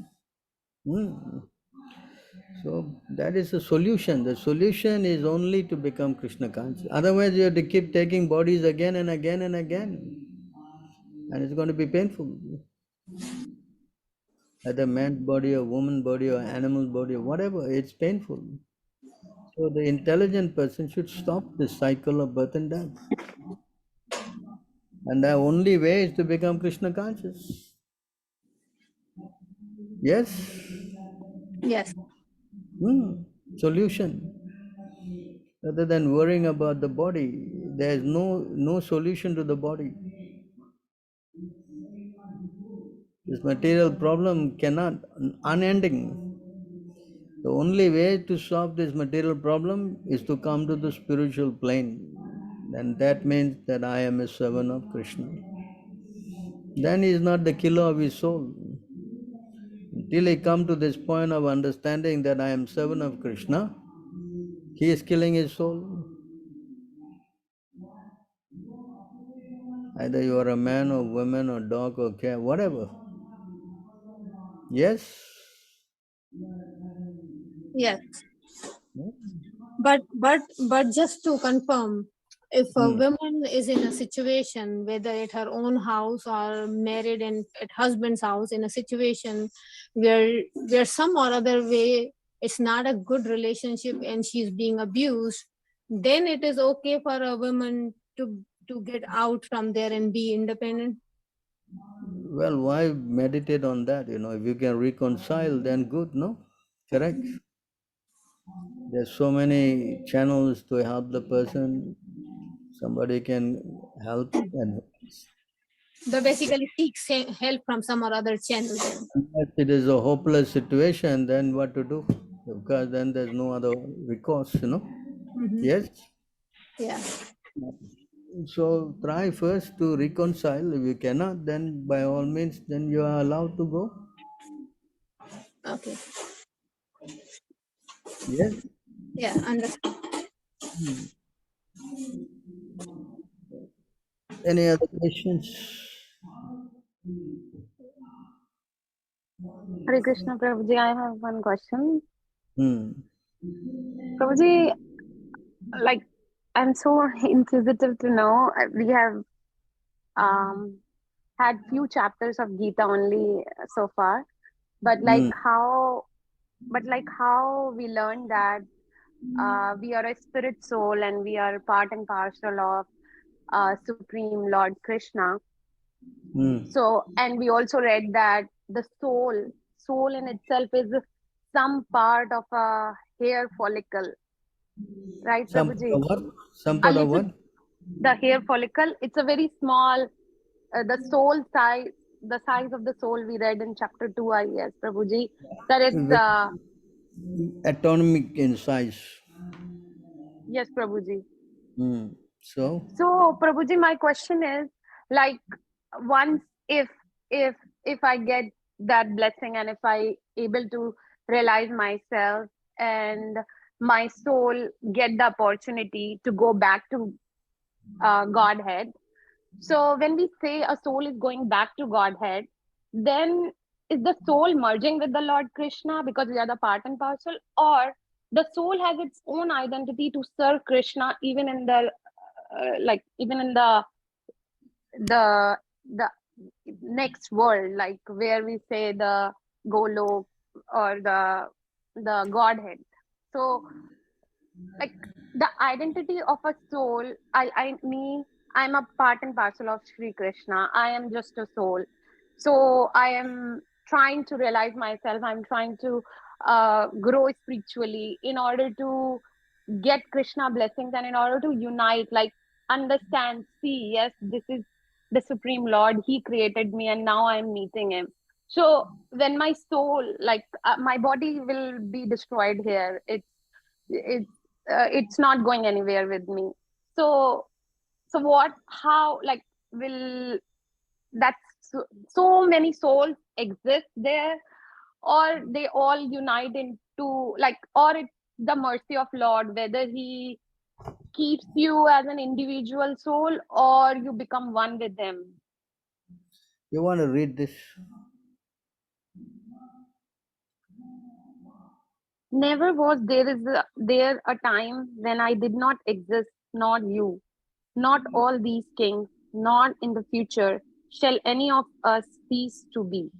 So that is the solution. The solution is only to become Krishna conscious. Otherwise, you have to keep taking bodies again and again and again. And it's going to be painful. Either man's body or woman's body or animal body or whatever, it's painful. So the intelligent person should stop this cycle of birth and death. And the only way is to become Krishna conscious. Yes? Yes. Solution. Rather than worrying about the body, there is no solution to the body. This material problem cannot, unending. The only way to solve this material problem is to come to the spiritual plane. And that means that I am a servant of Krishna. Then he is not the killer of his soul. Until he come to this point of understanding that I am servant of Krishna, he is killing his soul. Either you are a man or woman or dog or cat, whatever. Yes? Yes. But just to confirm, if a woman is in a situation, whether at her own house or married and at husband's house, in a situation where some or other way it's not a good relationship and she's being abused, then it is okay for a woman to get out from there and be independent. Well, why meditate on that? If you can reconcile, then good, no? Correct? There's so many channels to help the person. Somebody can help, and But basically seek help from some or other channel then. if it is a hopeless situation, then what to do? Because then there's no other recourse, Yes? Yeah. So try first to reconcile. If you cannot, then by all means, then you are allowed to go. Okay. Yes? Yeah, understand. Any other questions? Hare Krishna, Prabhuji. I have one question. Hmm. Prabhuji, like, I'm so inquisitive to know. We have had few chapters of Gita only so far, but how we learned that we are a spirit soul and we are part and parcel of Supreme Lord Krishna. So, and we also read that the soul in itself is some part of a hair follicle, right, Prabhuji? Some part of what? The hair follicle, it's a very small, the soul size, the size of the soul we read in chapter 2, I guess, Prabhuji, that it's atomic in size. Yes, Prabhuji. So Prabhuji, my question is, like, once if I get that blessing and if I able to realize myself and my soul get the opportunity to go back to Godhead. So when we say a soul is going back to Godhead, then is the soul merging with the Lord Krishna because we are the part and parcel, or the soul has its own identity to serve Krishna even in the even in the next world, like where we say the Goloka or the Godhead. So, like, the identity of a soul, I mean, I'm a part and parcel of Sri Krishna. I am just a soul. So I am trying to realize myself. I'm trying to grow spiritually in order to get Krishna blessings and in order to unite, like, understand, see, yes, this is the Supreme Lord. He created me and now I'm meeting him. So when my soul, like, my body will be destroyed here. It's not going anywhere with me. So how, like, will that so many souls exist there, or they all unite into, like, or it's the mercy of Lord whether he keeps you as an individual soul or you become one with him? You want to read this? Never was there a time when I did not exist, not you, not all these kings, not in the future shall any of us cease to be.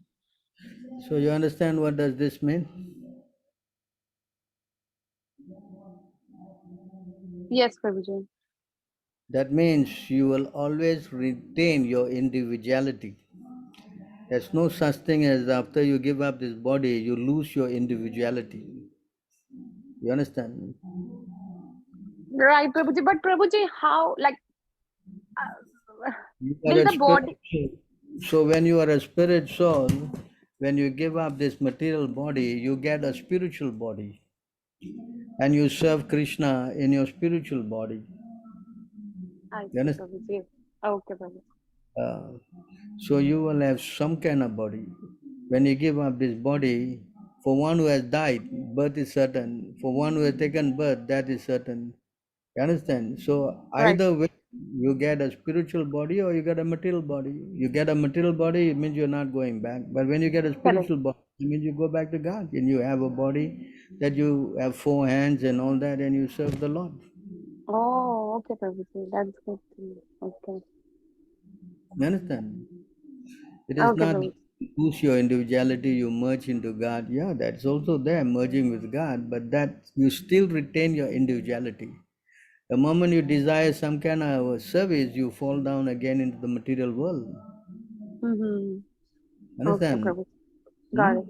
So you understand what does this mean? Yes, Prabhuji. That means you will always retain your individuality. There's no such thing as after you give up this body, you lose your individuality. You understand? Right, Prabhuji. But Prabhuji, how, like, You are will a the body... So when you are a spirit soul, when you give up this material body, you get a spiritual body. And you serve Krishna in your spiritual body. I You see, understand? Prabhuji. Okay, Prabhuji. So you will have some kind of body. When you give up this body, for one who has died, birth is certain. For one who has taken birth, that is certain. You understand? So Right. either way, you get a spiritual body or you get a material body. You get a material body, it means you're not going back. But when you get a Correct. spiritual body, it means you go back to God and you have a body that you have 4 hands and all that and you serve the Lord. Oh, okay, Prabhuji. That's good to know. Okay. You understand? It is Okay, not Prabhuji. you lose your individuality, you merge into God. Yeah, that's also there, merging with God, but that you still retain your individuality. The moment you desire some kind of service, you fall down again into the material world. Mm-hmm. Okay, Understand? Prabhuji. Got Hmm? it.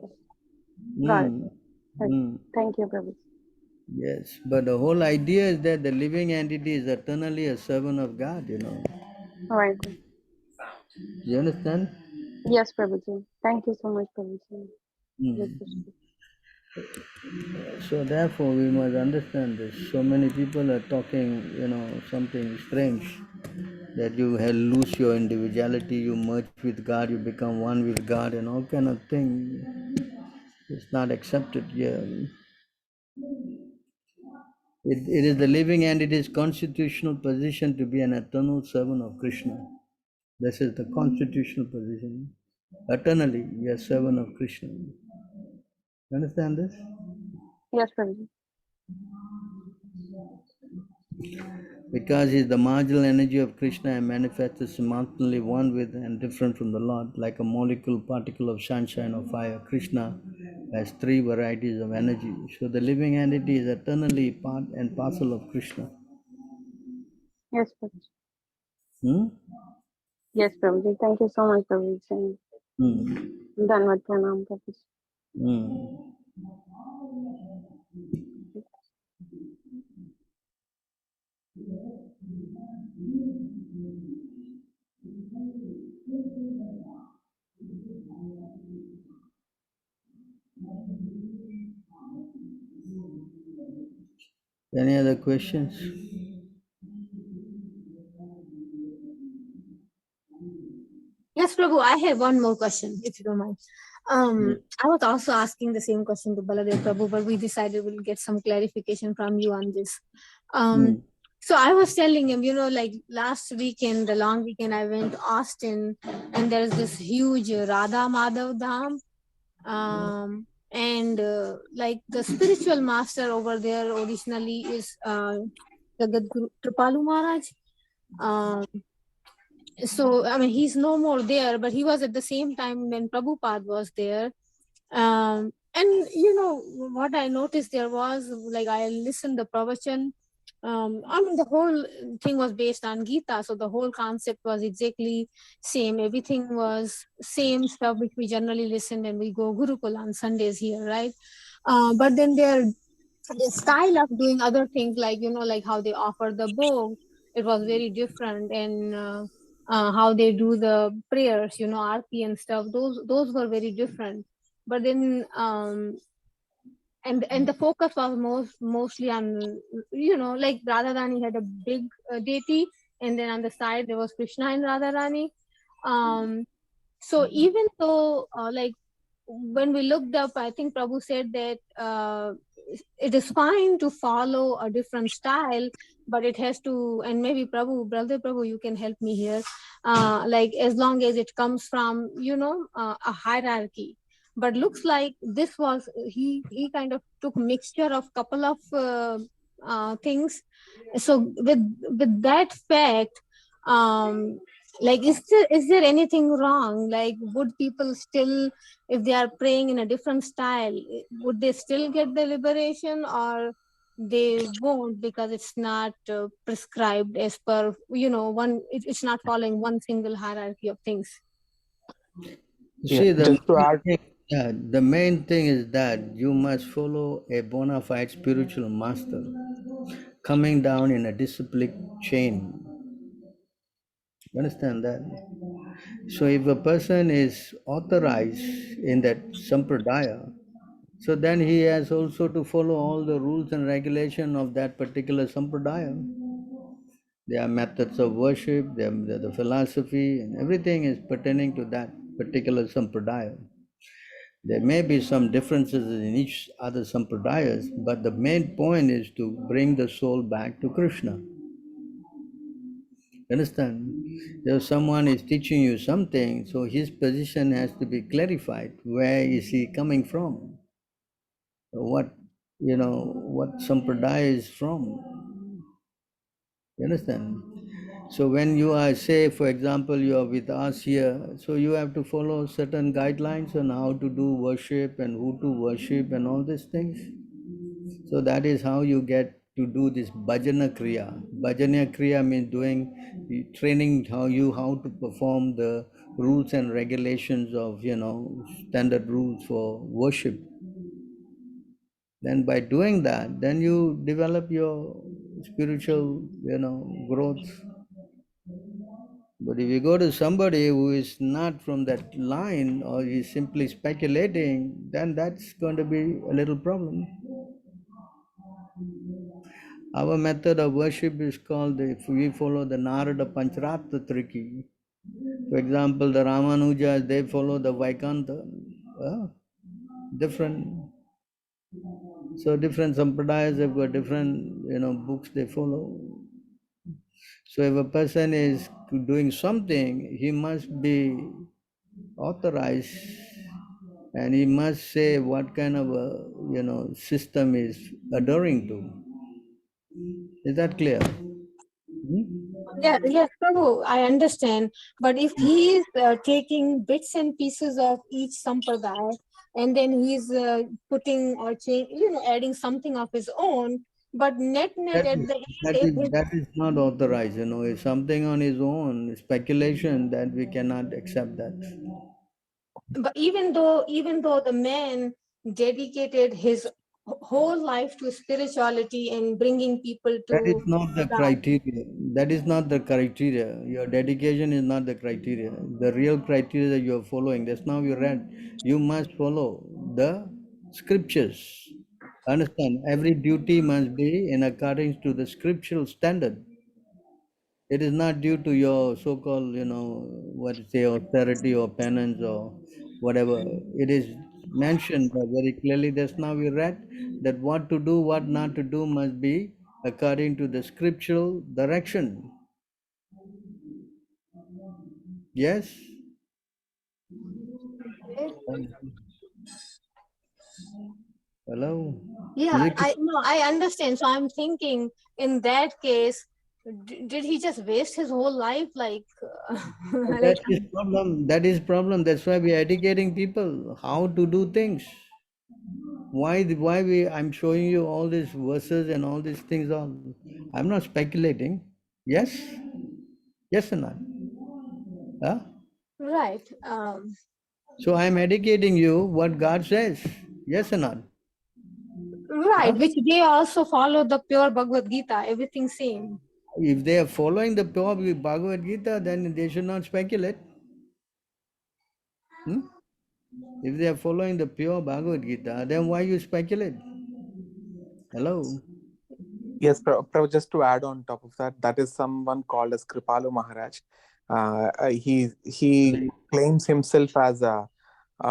Got it. Hmm. Right. Hmm. Thank you, Prabhuji. Yes, but the whole idea is that the living entity is eternally a servant of God, you know. Right. You understand? Yes, Prabhuji. Thank you so much, Prabhuji. Yes, Hmm. yes, yes. So therefore we must understand this. So many people are talking, you know, something strange, that you lose your individuality, you merge with God, you become one with God and all kind of thing. It's not accepted here. It is the living entity's constitutional position to be an eternal servant of Krishna. This is the constitutional position. Eternally, we are servant of Krishna. You understand this? Yes, Prabhuji. Because he is the marginal energy of Krishna and manifested simultaneously one with and different from the Lord, like a molecule, particle of sunshine or fire. Krishna has 3 varieties of energy. So the living entity is eternally part and parcel of Krishna. Yes, Prabhuji. Hmm? Yes, Prabhuji. Thank you so much, Prabhuji. Hmm. Dhanwad Pranam, Prabhuji. Hmm. Any other questions? Yes, Prabhu, I have one more question, if you don't mind. I was also asking the same question to Baladev Prabhu, but we decided we'll get some clarification from you on this. So I was telling him, like last weekend, the long weekend, I went to Austin, and there's this huge Radha Madhav Dham. And like the spiritual master over there originally is Jagat Guru Kripalu Maharaj. So I mean he's no more there, but he was at the same time when Prabhupada was there. And what I noticed there was, like, I listened the pravachan. I mean the whole thing was based on Gita, so the whole concept was exactly same. Everything was same stuff which we generally listen when we go Gurukul on Sundays here, right? But then their style of doing other things, like like how they offer the bow, it was very different. And how they do the prayers, RP and stuff, those were very different. But then and the focus was mostly on, like Radharani had a big deity, and then on the side there was Krishna and Radharani. So even though like when we looked up, I think Prabhu said that it is fine to follow a different style, but it has to, and maybe Brother Prabhu, you can help me here, like as long as it comes from, a hierarchy. But looks like this was, he kind of took mixture of couple of things. So with that fact, like is there anything wrong? Like, would people still, if they are praying in a different style, would they still get the liberation, or they won't, because it's not prescribed as per it's not following one single hierarchy of things? Yeah, See, just to add, the main thing is that you must follow a bona fide spiritual master coming down in a disciplic chain. You understand that? So if a person is authorized in that sampradaya, so then he has also to follow all the rules and regulation of that particular sampradaya. Their methods of worship, the philosophy, and everything is pertaining to that particular sampradaya. There may be some differences in each other sampradayas, but the main point is to bring the soul back to Krishna. Understand? If someone is teaching you something, so his position has to be clarified. Where is he coming from? What what sampradaya is from? You understand? So when you are, say, for example, you are with us here, so you have to follow certain guidelines on how to do worship and who to worship and all these things. So that is how you get to do this bhajana kriya. Bhajana kriya means training how to perform the rules and regulations of standard rules for worship. Then by doing that, then you develop your spiritual growth. But if you go to somebody who is not from that line or is simply speculating, then that's going to be a little problem. Our method of worship is called, if we follow the Narada Pancharatra Triki. For example, the Ramanujas, they follow the Vaikanta. Different. So different sampradayas have got different books they follow. So if a person is doing something, he must be authorized and he must say what kind of a system is adhering to. Is that clear? Yeah, yes, Prabhu, I understand. But if he is taking bits and pieces of each sampradaya and then he's putting or adding something of his own, but net That at is, the that end, is, that is not authorized. It's something on his own speculation that we cannot accept that. but even though the man dedicated his whole life to spirituality and bringing people That is to not the God. criteria. That is not the criteria. Your dedication is not the criteria. The real criteria that you are following, that's now you read. You must follow the scriptures. Understand? Every duty must be in accordance to the scriptural standard. It is not due to your so-called, what to say, austerity or penance or whatever. It is mentioned very clearly. That's now we read that what to do, what not to do must be according to the scriptural direction. Yes? Hello? Yeah, I understand. So I'm thinking in that case, did he just waste his whole life like That is problem. That is problem. That's why we are educating people how to do things. Why I'm showing you all these verses and all these things all. I'm not speculating. Yes? Yes or not? Huh? right? So I'm educating you what God says. Yes or not? Right, Huh? which they also follow the pure Bhagavad Gita, everything same. If they are following the pure Bhagavad Gita, then they should not speculate. If they are following the pure Bhagavad Gita, then why you speculate? Hello? Yes, Prabhu, just to add on top of that, that is someone called as Kripalu Maharaj. He claims himself as a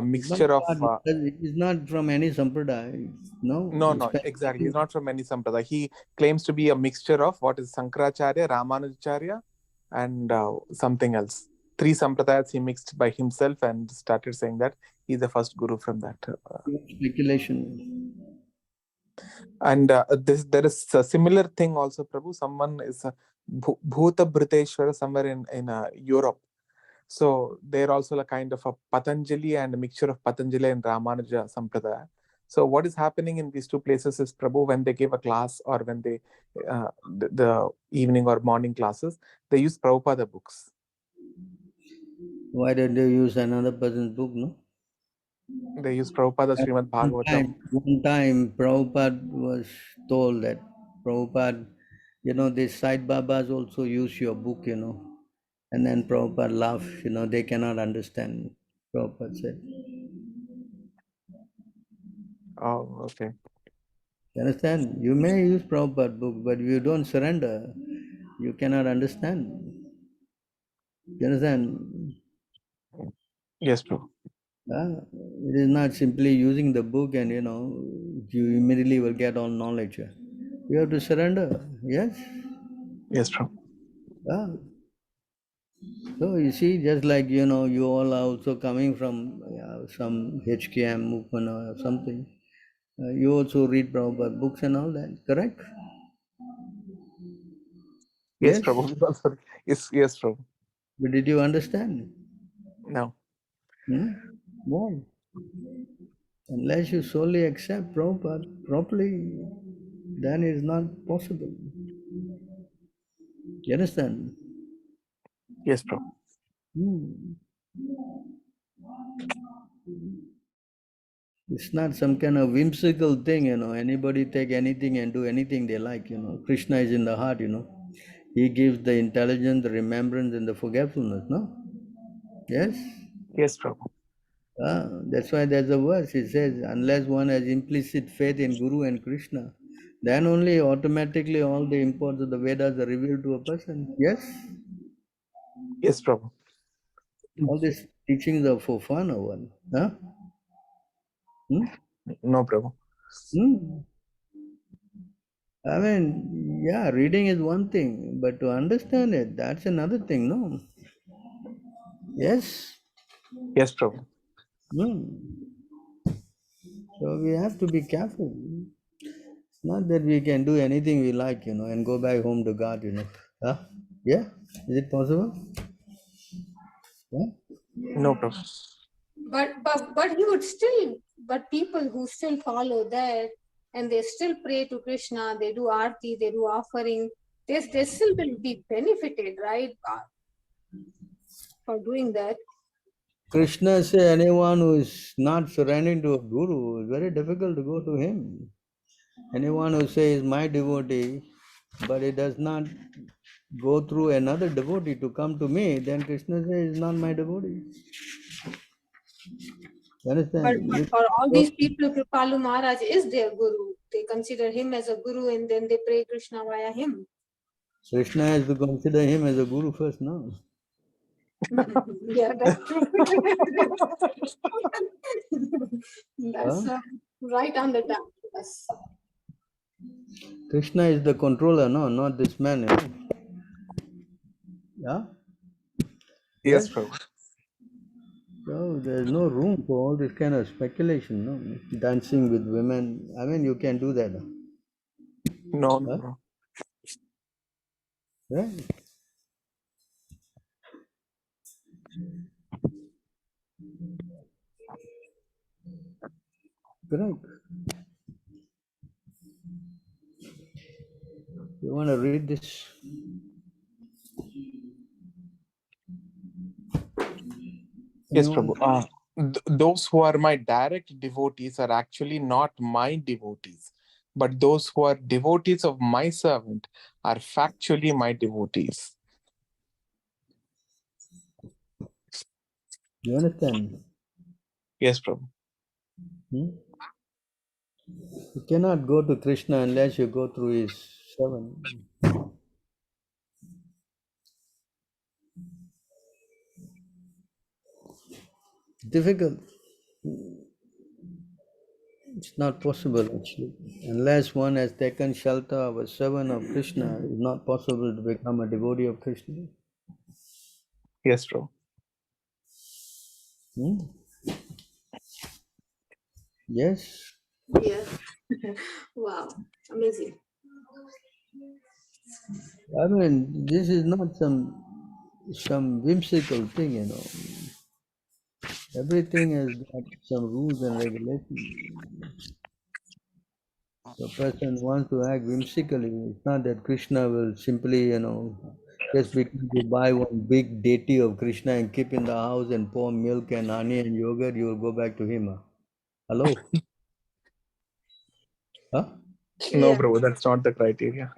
mixture of It's not from any sampradaya. no, exactly. He's not from any sampradaya. He claims to be a mixture of what is Sankaracharya, Ramanujacharya, and something else. Three sampradayas he mixed by himself and started saying that he's the first guru from that. Speculation. And there is a similar thing also, Prabhu. Someone is Bhuta Bhriteshwara somewhere in Europe. So they're also a kind of a Patanjali and a mixture of Patanjali and Ramanuja Sampradaya. So what is happening in these two places is, Prabhu, when they give a class or when they the evening or morning classes, they use Prabhupada books. Why don't they use another person's book, no? They use Prabhupada Srimad Bhagavatam. One time Prabhupada was told that Prabhupada, these Sai Babas also use your book, And then Prabhupada laughed, they cannot understand. Prabhupada said. Oh, okay. You understand? You may use Prabhupada book, but if you don't surrender, you cannot understand. You understand? Yes, Prabhu. It is not simply using the book and you immediately will get all knowledge. You have to surrender. Yes. Yes, Prabhu. So you see, just like you all are also coming from some HKM movement or something. You also read Prabhupada books and all that, correct? Yes, Yes. Prabhu. Yes, Prabhu. But did you understand? No. Why? Unless you solely accept Prabhupada properly, then it's not possible. You understand? Yes, Prabhu. It's not some kind of whimsical thing, Anybody take anything and do anything they like, Krishna is in the heart, He gives the intelligence, the remembrance, and the forgetfulness, no? Yes? Yes, Prabhu. That's why there's a verse. It says, unless one has implicit faith in Guru and Krishna, then only automatically all the imports of the Vedas are revealed to a person. Yes? Yes, Prabhu. All these teachings are for fun or what? Huh? No, Prabhu. I mean, yeah, reading is one thing, but to understand it, that's another thing, no? Yes? Yes, Prabhu. So we have to be careful. It's not that we can do anything we like, and go back home to God, Huh? Yeah? Is it possible? Yeah? No, Prabhu. But he would still, but people who still follow that and they still pray to Krishna, they do arti, they do offering, they still will be benefited, right? For doing that. Krishna says anyone who is not surrendering to a guru, it's very difficult to go to him. Anyone who says my devotee, but it does not go through another devotee to come to me, then Krishna says, not my devotee. You understand? But for all these people, Kripalu Maharaj is their guru. They consider him as a guru and then they pray Krishna via him. Krishna has to consider him as a guru first, no? Yeah, that's true. That's right on the dot. Yes. Krishna is the controller, no, not this man. Yeah? Yes, Prabhu. So there's no room for all this kind of speculation, no? Dancing with women. I mean, you can do that. No, no. Right? Correct. You want to read this? Yes, Anyone? Prabhu. Those who are my direct devotees are actually not my devotees, but those who are devotees of my servant are factually my devotees. You understand? Yes, Prabhu. You cannot go to Krishna unless you go through his servant. Difficult. It's not possible actually. Unless one has taken shelter of a servant of Krishna, it's not possible to become a devotee of Krishna. Yes, Prabhu. Yes. Yeah. Wow. Amazing. I mean, this is not some whimsical thing, Everything has got some rules and regulations. The person wants to act whimsically. It's not that Krishna will simply, just because you buy one big deity of Krishna and keep in the house and pour milk and honey and yogurt, you will go back to him. Hello? Huh? No, Yeah. Prabhu, that's not the criteria.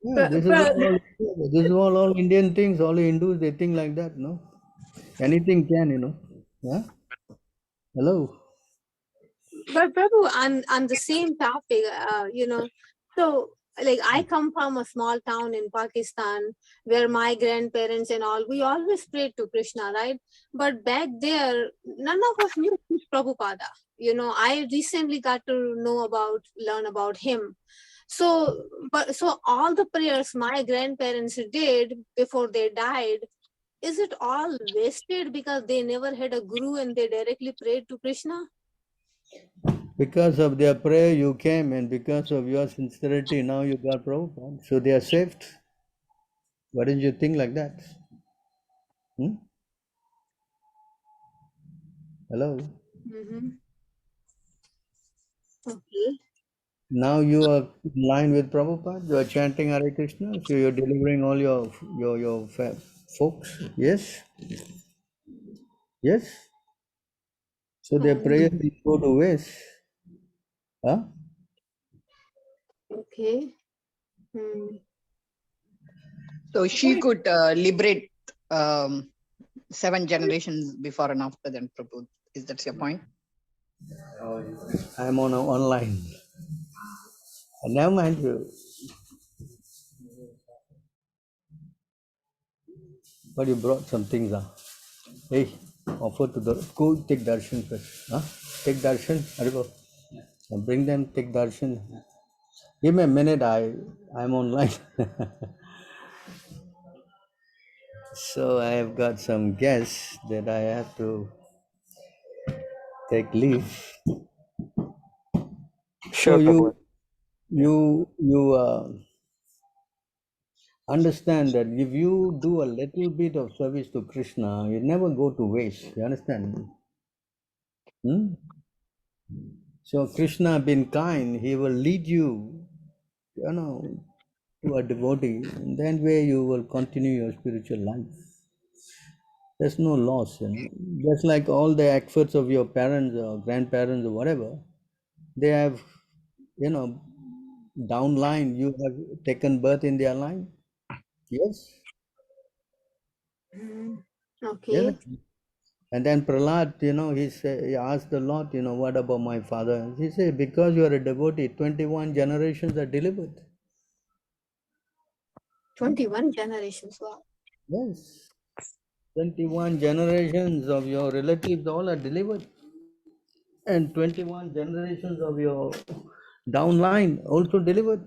Yeah, this is all Indian things. All Hindus, they think like that, no? Anything can, Yeah. Hello. But Prabhu, on the same topic, so like I come from a small town in Pakistan where my grandparents and all, we always prayed to Krishna, right? But back there, none of us knew who's Prabhupada. I recently got to learn about him. So all the prayers my grandparents did before they died, is it all wasted because they never had a guru and they directly prayed to Krishna? Because of their prayer, you came, and because of your sincerity, now you got Prabhupada. So they are saved. Why didn't you think like that? Hello. Mm-hmm. Okay. Now you are in line with Prabhupada. You are chanting Hare Krishna. So you're delivering all your folks. Yes. Yes. So their prayer will go to waste. Huh? Okay. So she could liberate 7 generations before and after then, Prabhu. Is that your point? I'm on online. Never mind you. But you brought some things. Hey, offer to the go take darshan first. Huh? Take darshan. Haribo. Bring them. Take darshan. Give me a minute. I'm online. So I have got some guests that I have to take leave. So Sure, Prabhu. you understand that if you do a little bit of service to Krishna, you never go to waste. You understand? So Krishna being kind, he will lead you, to a devotee, and then way you will continue your spiritual life. There's no loss, Just like all the efforts of your parents or grandparents or whatever, they have, downline, you have taken birth in their line. Yes. Okay. Yes. And then Prahlad, he asked the Lord, what about my father? He said, because you are a devotee, 21 generations are delivered. 21 generations. Wow. Yes. 21 generations of your relatives all are delivered. And 21 generations of your downline also delivered.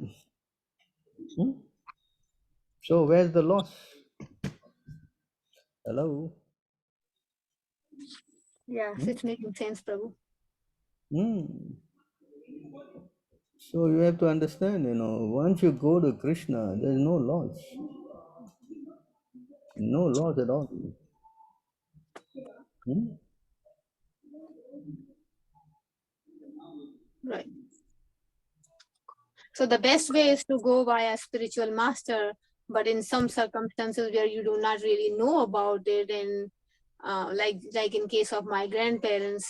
So where's the loss? Hello? Yes, it's making sense, Prabhu. So you have to understand, once you go to Krishna, there's no loss. No loss at all. Right. So the best way is to go by a spiritual master, but in some circumstances where you do not really know about it, and like in case of my grandparents,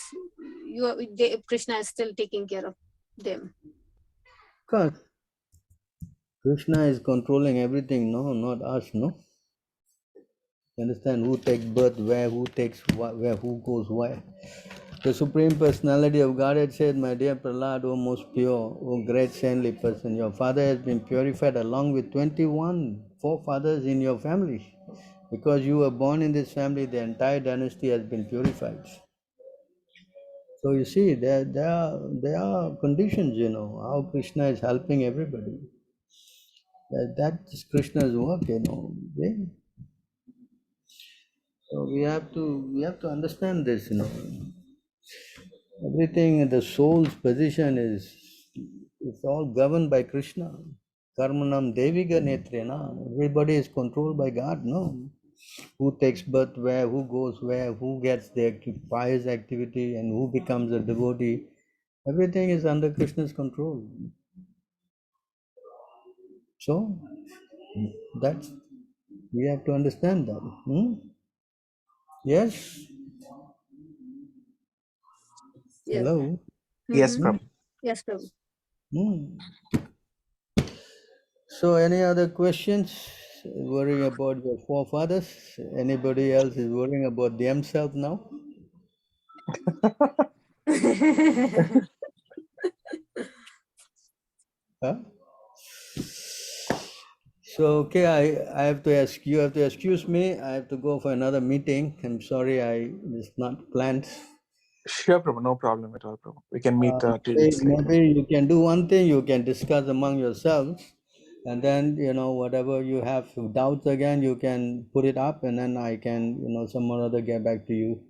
Krishna is still taking care of them. Because Krishna is controlling everything, no, not us, no. You understand who takes birth, where, who takes what, where, who goes where. The Supreme Personality of Godhead said, my dear Prahlad, O most pure, O great saintly person, your father has been purified along with 21 forefathers in your family. Because you were born in this family, the entire dynasty has been purified. So you see, there are conditions, how Krishna is helping everybody. That is Krishna's work, So we have to understand this, Everything, the soul's position it's all governed by Krishna. Karmanam Deviga Netrena. Everybody is controlled by God, no? Who takes birth where, who goes where, who gets the pious activity, and who becomes a devotee. Everything is under Krishna's control. So that's we have to understand that. Yes. Yes. Hello. Yes, Prabhu. Yes, Prabhu. So any other questions? Worrying about your forefathers? Anybody else is worrying about themselves now? Huh? So okay, I have to ask you have to excuse me. I have to go for another meeting. I'm sorry, it's not planned. Sure, Prabhu. No problem at all, Prabhu. We can meet 2 weeks later. Maybe you can do one thing. You can discuss among yourselves, and then whatever you have doubts again, you can put it up, and then I can some or other get back to you.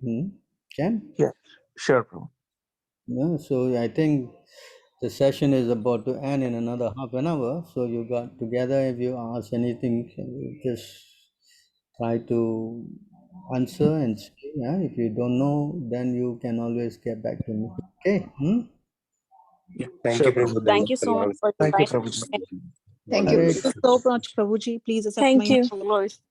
Can? Yeah, sure, Prabhu. Yeah. So I think the session is about to end in another half an hour. So you got together. If you ask anything, just try to answer and see. Yeah? If you don't know, then you can always get back to me. Okay. Yeah, Thank sure, you, Prabhu. Prabhu. Thank you so much for your Thank you, nice Prabhuji. Thank you. Hare Thank you so much, Prabhuji. Please accept Thank my you. followers.